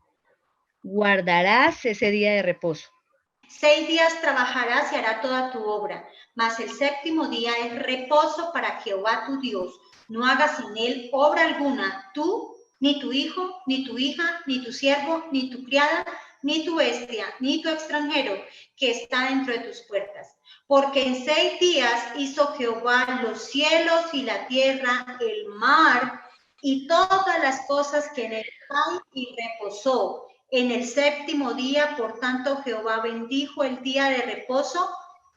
guardarás ese día de reposo. 6 días trabajarás y hará toda tu obra, mas el séptimo día es reposo para Jehová tu Dios. No hagas en él obra alguna, tú, ni tu hijo, ni tu hija, ni tu siervo, ni tu criada, ni tu bestia, ni tu extranjero que está dentro de tus puertas. Porque en 6 días hizo Jehová los cielos y la tierra, el mar y todas las cosas que en él hay, y reposó. En el séptimo día, por tanto, Jehová bendijo el día de reposo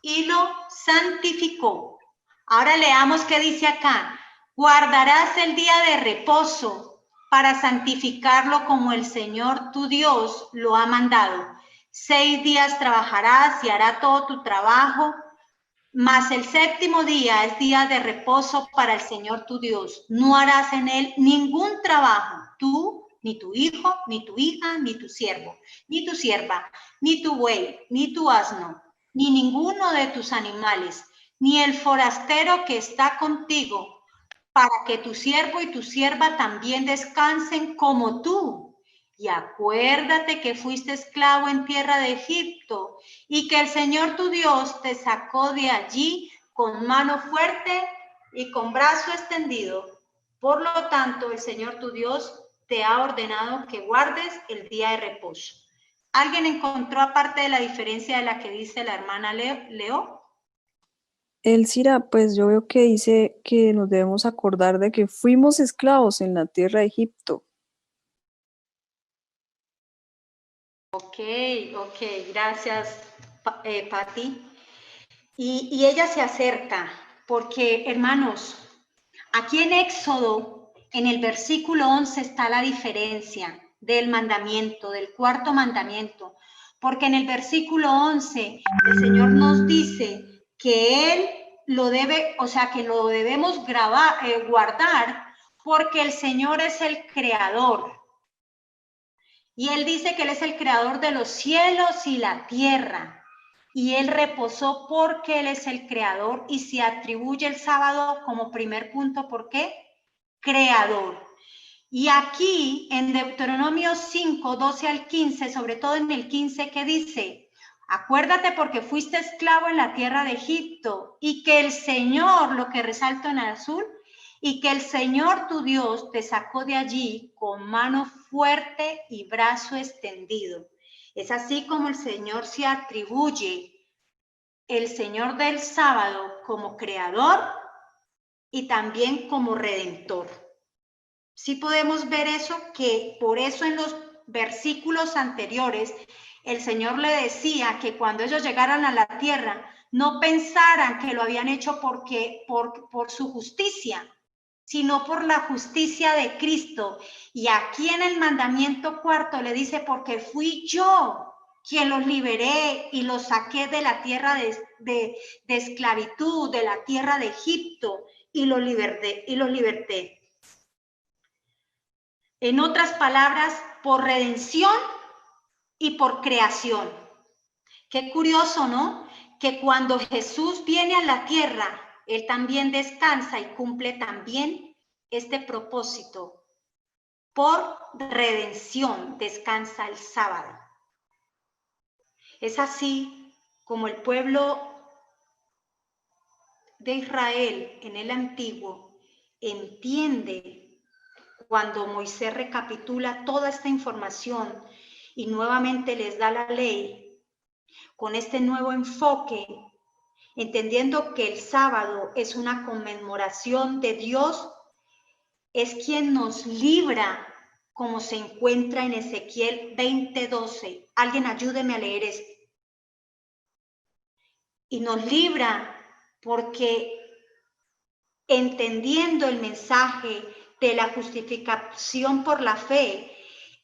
y lo santificó. Ahora leamos qué dice acá. Guardarás el día de reposo para santificarlo como el Señor tu Dios lo ha mandado. 6 días trabajarás y hará todo tu trabajo, mas el séptimo día es día de reposo para el Señor tu Dios. No harás en él ningún trabajo, tú, ni tu hijo, ni tu hija, ni tu siervo, ni tu sierva, ni tu buey, ni tu asno, ni ninguno de tus animales, ni el forastero que está contigo, para que tu siervo y tu sierva también descansen como tú. Y acuérdate que fuiste esclavo en tierra de Egipto y que el Señor tu Dios te sacó de allí con mano fuerte y con brazo extendido. Por lo tanto, el Señor tu Dios te ha ordenado que guardes el día de reposo. ¿Alguien encontró aparte de la diferencia de la que dice la hermana Leo? Elcira, pues yo veo que dice que nos debemos acordar de que fuimos esclavos en la tierra de Egipto. Ok, gracias, Patti. Y ella se acerca, porque, hermanos, aquí en Éxodo, en el versículo 11 está la diferencia del mandamiento, del cuarto mandamiento, porque en el versículo 11 el Señor nos dice que Él lo debe, o sea, que lo debemos guardar, porque el Señor es el creador. Y Él dice que Él es el creador de los cielos y la tierra. Y Él reposó porque Él es el creador y se atribuye el sábado como primer punto. ¿Por qué? Creador. Y aquí en Deuteronomio 5, 12 al 15, sobre todo en el 15, ¿qué dice? Acuérdate porque fuiste esclavo en la tierra de Egipto y que el Señor, lo que resalto en azul, y que el Señor tu Dios te sacó de allí con mano fuerte y brazo extendido. Es así como el Señor se atribuye el Señor del sábado como creador y también como redentor. Sí podemos ver eso, que por eso en los versículos anteriores el Señor le decía que cuando ellos llegaran a la tierra no pensaran que lo habían hecho por su justicia, sino por la justicia de Cristo. Y aquí en el mandamiento cuarto le dice, porque fui yo quien los liberé y los saqué de la tierra de esclavitud, de la tierra de Egipto, y los liberté. En otras palabras, por redención y por creación. Qué curioso, ¿no? Que cuando Jesús viene a la tierra, Él también descansa y cumple también este propósito. Por redención descansa el sábado. Es así como el pueblo de Israel en el Antiguo entiende cuando Moisés recapitula toda esta información y nuevamente les da la ley con este nuevo enfoque, entendiendo que el sábado es una conmemoración de Dios, es quien nos libra, como se encuentra en Ezequiel 20:12. Alguien ayúdeme a leer esto. Y nos libra porque entendiendo el mensaje de la justificación por la fe,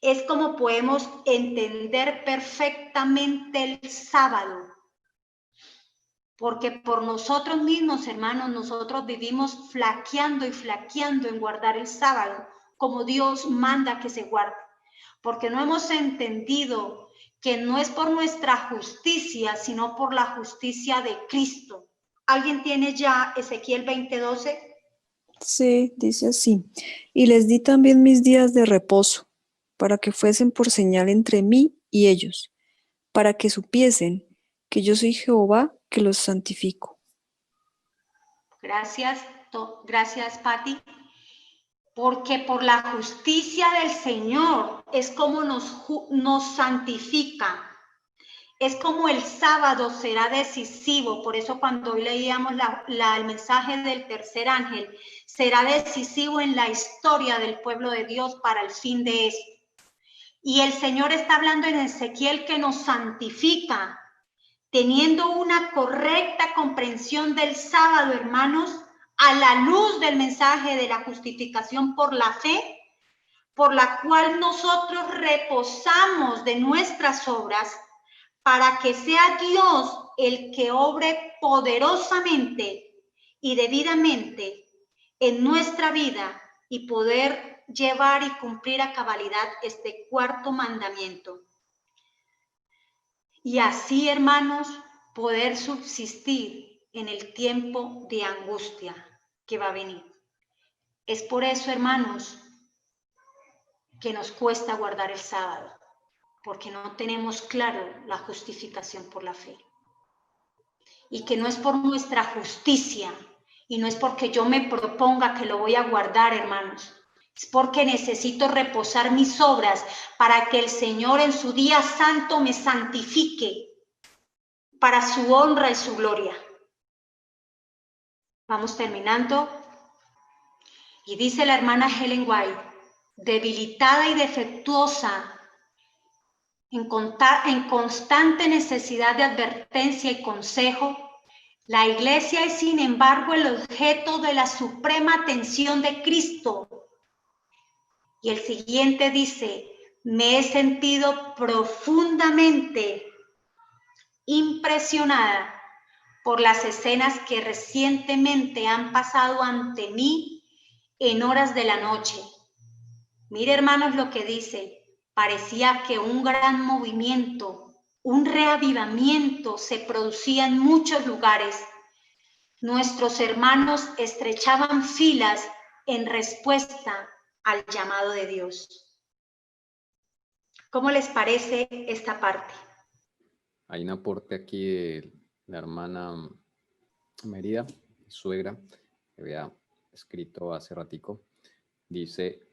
es como podemos entender perfectamente el sábado. Porque por nosotros mismos, hermanos, nosotros vivimos flaqueando y flaqueando en guardar el sábado, como Dios manda que se guarde. Porque no hemos entendido que no es por nuestra justicia, sino por la justicia de Cristo. ¿Alguien tiene ya Ezequiel 20:12? Sí, dice así. Y les di también mis días de reposo, para que fuesen por señal entre mí y ellos, para que supiesen que yo soy Jehová que los santifico. Gracias, Patti. Porque por la justicia del Señor es como nos santifica. Es como el sábado será decisivo. Por eso cuando hoy leíamos el mensaje del tercer ángel, será decisivo en la historia del pueblo de Dios para el fin de esto. Y el Señor está hablando en Ezequiel que nos santifica, teniendo una correcta comprensión del sábado, hermanos, a la luz del mensaje de la justificación por la fe, por la cual nosotros reposamos de nuestras obras, para que sea Dios el que obre poderosamente y debidamente en nuestra vida y poder llevar y cumplir a cabalidad este cuarto mandamiento. Y así, hermanos, poder subsistir en el tiempo de angustia que va a venir. Es por eso, hermanos, que nos cuesta guardar el sábado, porque no tenemos claro la justificación por la fe. Y que no es por nuestra justicia, y no es porque yo me proponga que lo voy a guardar, hermanos. Es porque necesito reposar mis obras para que el Señor en su día santo me santifique para su honra y su gloria. Vamos terminando. Y dice la hermana Ellen White, debilitada y defectuosa, en constante necesidad de advertencia y consejo, la Iglesia es sin embargo el objeto de la suprema atención de Cristo. Y el siguiente dice, me he sentido profundamente impresionada por las escenas que recientemente han pasado ante mí en horas de la noche. Mire, hermanos, lo que dice. Parecía que un gran movimiento, un reavivamiento se producía en muchos lugares. Nuestros hermanos estrechaban filas en respuesta al llamado de Dios. ¿Cómo les parece esta parte? Hay un aporte aquí de la hermana Mérida, suegra, que había escrito hace ratico. Dice,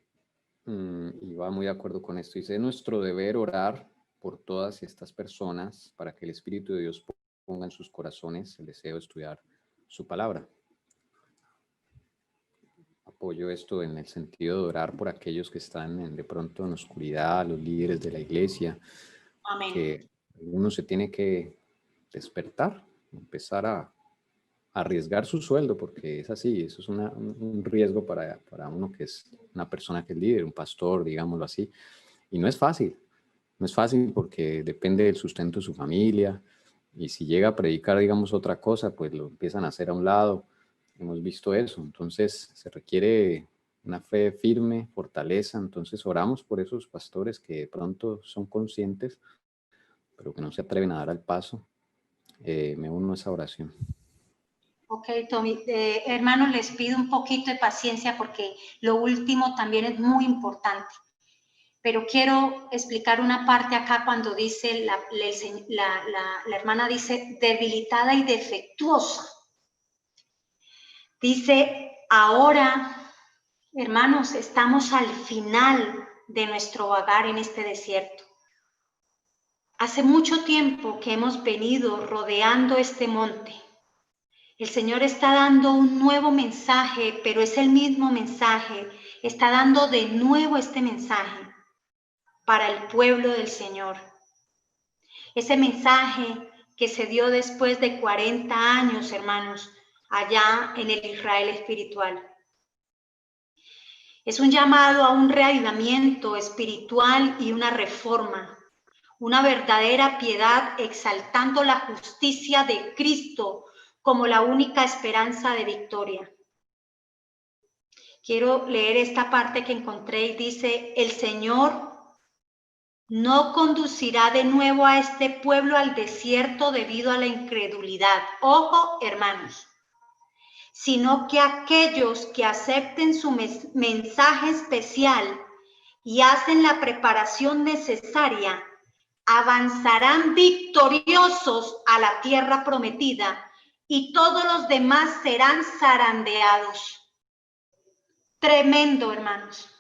y va muy de acuerdo con esto, dice, es nuestro deber orar por todas estas personas para que el Espíritu de Dios ponga en sus corazones el deseo de estudiar su palabra. Apoyo esto en el sentido de orar por aquellos que están de pronto en oscuridad, los líderes de la iglesia, Amén. que uno se tiene que despertar, empezar a arriesgar su sueldo, porque es así, eso es un riesgo para uno que es una persona que es líder, un pastor, digámoslo así, y no es fácil porque depende del sustento de su familia, y si llega a predicar, digamos, otra cosa, pues lo empiezan a hacer a un lado. Hemos visto eso, entonces se requiere una fe firme, fortaleza. Entonces oramos por esos pastores que de pronto son conscientes, pero que no se atreven a dar el paso. Me uno a esa oración. Ok, Tommy. Hermanos, les pido un poquito de paciencia porque lo último también es muy importante. Pero quiero explicar una parte acá cuando dice, la hermana dice, debilitada y defectuosa. Dice, ahora, hermanos, estamos al final de nuestro vagar en este desierto. Hace mucho tiempo que hemos venido rodeando este monte. El Señor está dando un nuevo mensaje, pero es el mismo mensaje. Está dando de nuevo este mensaje para el pueblo del Señor. Ese mensaje que se dio después de 40 años, hermanos, allá en el Israel espiritual. Es un llamado a un reavivamiento espiritual y una reforma, una verdadera piedad exaltando la justicia de Cristo como la única esperanza de victoria. Quiero leer esta parte que encontré y dice, el Señor no conducirá de nuevo a este pueblo al desierto debido a la incredulidad. Ojo, hermanos, sino que aquellos que acepten su mensaje especial y hacen la preparación necesaria, avanzarán victoriosos a la tierra prometida y todos los demás serán zarandeados. Tremendo, hermanos.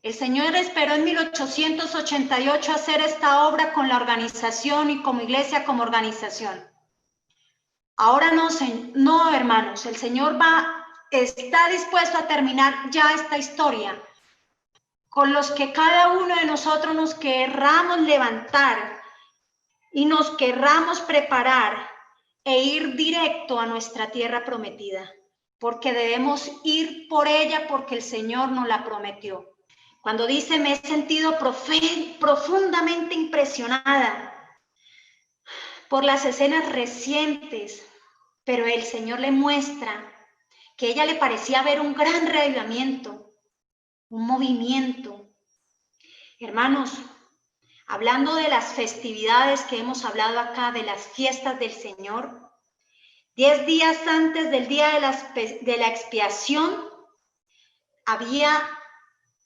El Señor esperó en 1888 hacer esta obra con la organización y como iglesia, como organización. Ahora no, hermanos, el Señor está dispuesto a terminar ya esta historia con los que cada uno de nosotros nos querramos levantar y nos querramos preparar e ir directo a nuestra tierra prometida, porque debemos ir por ella porque el Señor nos la prometió. Cuando dice, me he sentido profundamente impresionada por las escenas recientes, pero el Señor le muestra que a ella le parecía ver un gran reavivamiento, un movimiento. Hermanos, hablando de las festividades que hemos hablado acá, de las fiestas del Señor, 10 días antes del día de la expiación,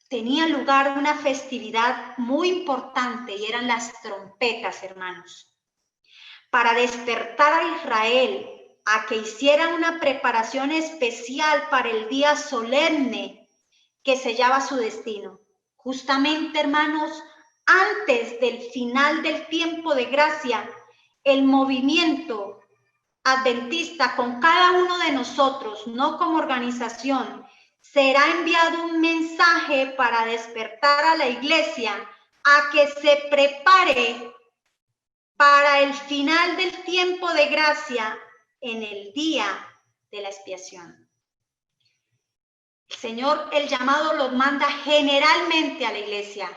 tenía lugar una festividad muy importante y eran las trompetas, hermanos, para despertar a Israel a que hicieran una preparación especial para el día solemne que sellaba su destino. Justamente, hermanos, antes del final del tiempo de gracia, el movimiento adventista con cada uno de nosotros, no como organización, será enviado un mensaje para despertar a la iglesia a que se prepare para el final del tiempo de gracia en el día de la expiación. El Señor, el llamado lo manda generalmente a la iglesia,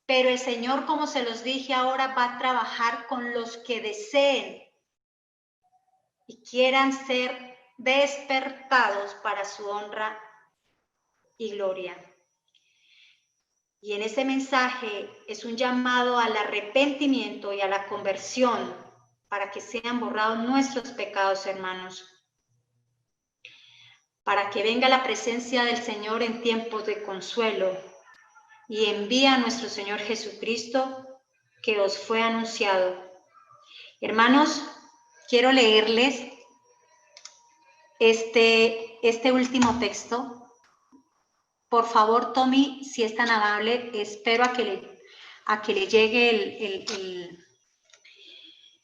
pero el Señor, como se los dije ahora, va a trabajar con los que deseen y quieran ser despertados para su honra y gloria. Y en ese mensaje es un llamado al arrepentimiento y a la conversión para que sean borrados nuestros pecados, hermanos. Para que venga la presencia del Señor en tiempos de consuelo y envía a nuestro Señor Jesucristo que os fue anunciado. Hermanos, quiero leerles este último texto. Por favor, Tommy, si es tan amable, espero a que le llegue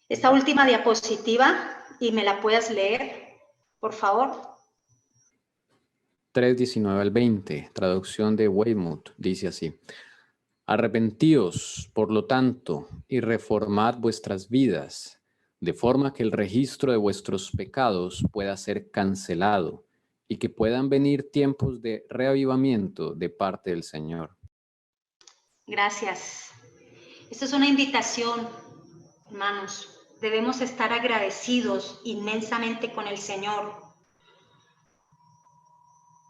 Esta última diapositiva, y me la puedas leer, por favor. 3:19 al 20, traducción de Weymouth, dice así: Arrepentíos, por lo tanto, y reformad vuestras vidas, de forma que el registro de vuestros pecados pueda ser cancelado y que puedan venir tiempos de reavivamiento de parte del Señor. Gracias. Esto es una invitación, hermanos. Debemos estar agradecidos inmensamente con el Señor,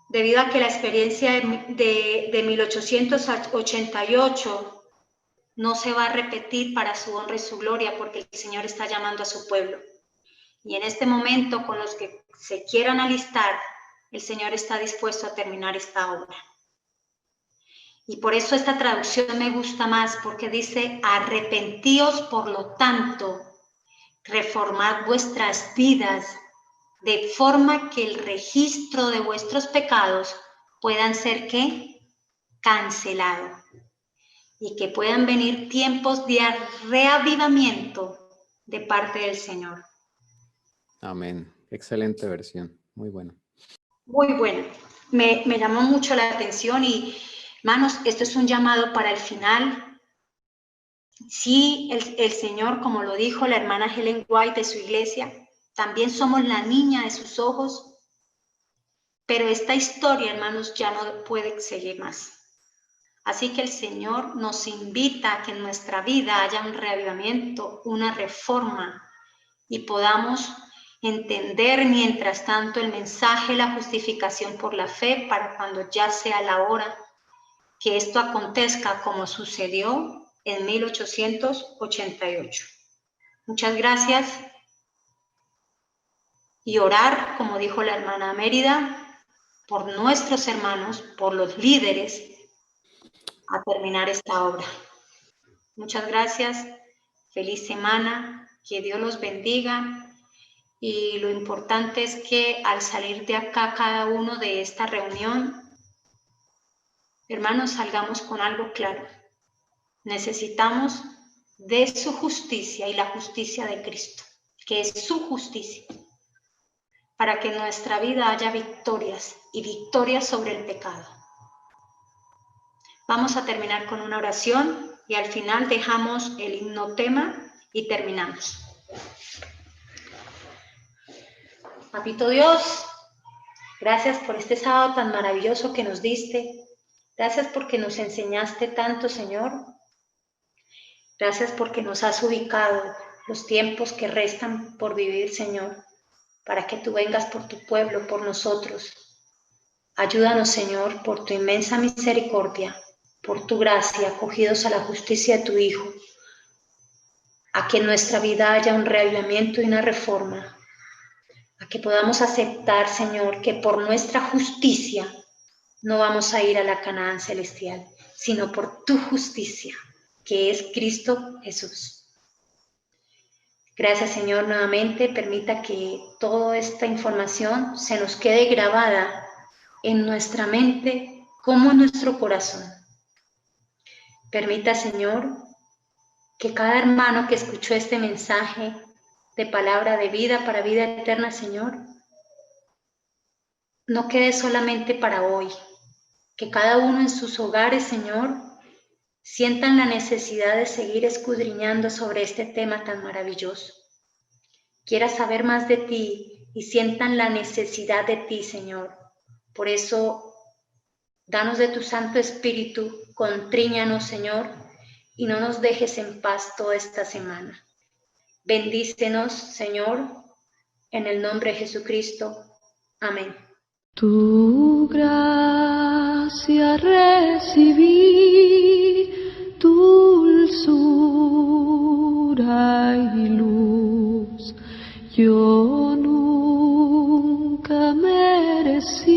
debido a que la experiencia de 1888 no se va a repetir para su honra y su gloria, porque el Señor está llamando a su pueblo. Y en este momento, con los que se quieran alistar, el Señor está dispuesto a terminar esta obra. Y por eso esta traducción me gusta más, porque dice: arrepentíos, por lo tanto, reformad vuestras vidas, de forma que el registro de vuestros pecados puedan ser, ¿qué? Cancelado. Y que puedan venir tiempos de reavivamiento de parte del Señor. Amén. Excelente versión. Muy buena. Muy buena. Me llamó mucho la atención y, hermanos, esto es un llamado para el final. Sí, el Señor, como lo dijo la hermana Helen White de su iglesia, también somos la niña de sus ojos, pero esta historia, hermanos, ya no puede seguir más. Así que el Señor nos invita a que en nuestra vida haya un reavivamiento, una reforma, y podamos entender mientras tanto el mensaje, la justificación por la fe, para cuando ya sea la hora que esto acontezca, como sucedió en 1888. Muchas gracias. Y orar, como dijo la hermana Mérida, por nuestros hermanos, por los líderes, a terminar esta obra. Muchas gracias, feliz semana, que Dios los bendiga, y lo importante es que al salir de acá cada uno de esta reunión, hermanos, salgamos con algo claro. Necesitamos de su justicia y la justicia de Cristo, que es su justicia, para que en nuestra vida haya victorias y victorias sobre el pecado. Vamos a terminar con una oración y al final dejamos el himno tema y terminamos. Papito Dios, gracias por este sábado tan maravilloso que nos diste. Gracias porque nos enseñaste tanto, Señor. Gracias porque nos has ubicado los tiempos que restan por vivir, Señor, para que tú vengas por tu pueblo, por nosotros. Ayúdanos, Señor, por tu inmensa misericordia, por tu gracia, acogidos a la justicia de tu Hijo, a que en nuestra vida haya un reavivamiento y una reforma, a que podamos aceptar, Señor, que por nuestra justicia no vamos a ir a la Canaán celestial, sino por tu justicia, que es Cristo Jesús. Gracias, Señor, nuevamente. Permita que toda esta información se nos quede grabada en nuestra mente como en nuestro corazón. Permita, Señor, que cada hermano que escuchó este mensaje de palabra de vida para vida eterna, Señor, no quede solamente para hoy. Que cada uno en sus hogares, Señor, sientan la necesidad de seguir escudriñando sobre este tema tan maravilloso. Quiera saber más de ti y sientan la necesidad de ti, Señor. Por eso, danos de tu Santo Espíritu, contríñanos, Señor, y no nos dejes en paz toda esta semana. Bendícenos, Señor, en el nombre de Jesucristo. Amén. Tu gracia recibí, dulzura y luz. Yo nunca merecí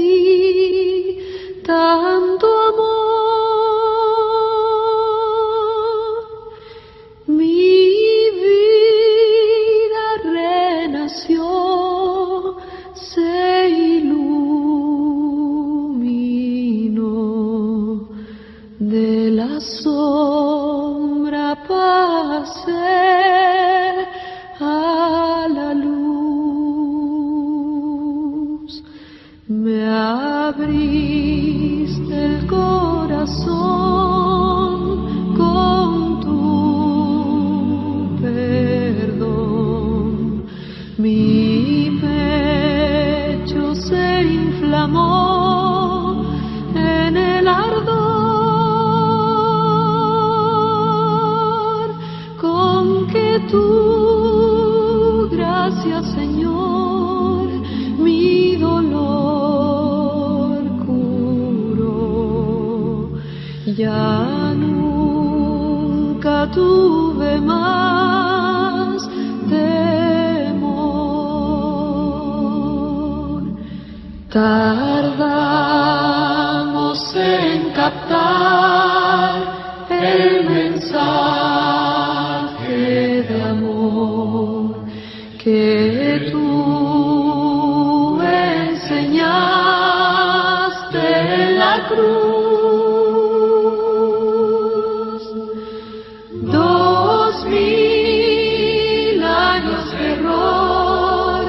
tanto amor. Mi vida renació, se iluminó, de la sombra pasé tu gracia, Señor, mi dolor curó. Ya nunca tuve más temor. Tardamos en captar el mensaje de amor que tú enseñaste en la cruz. 2000 años de error,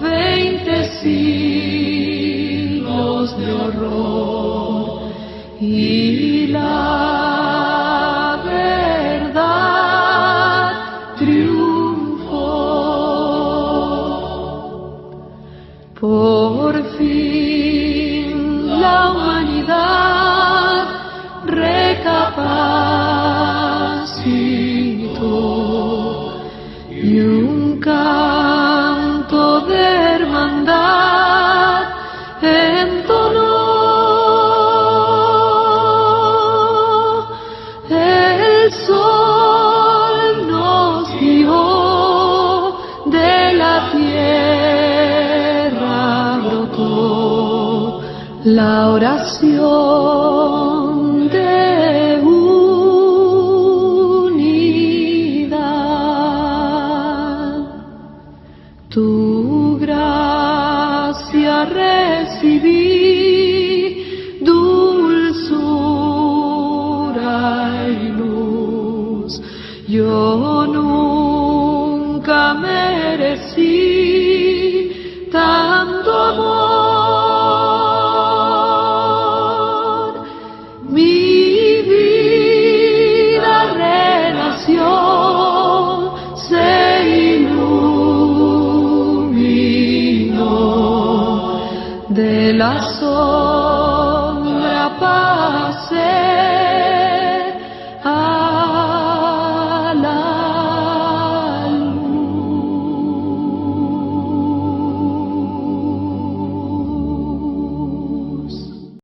20 siglos de horror, y la verdad triunfó. Por fin la humanidad recapacitó, y un canto de hermandad entonó. El sol nos guió, de la tierra brotó la oración de unidad. Tu gracia recibí, dulzura y luz. Yo nunca merecí tanto amor. Mi vida renació, se iluminó de la sombra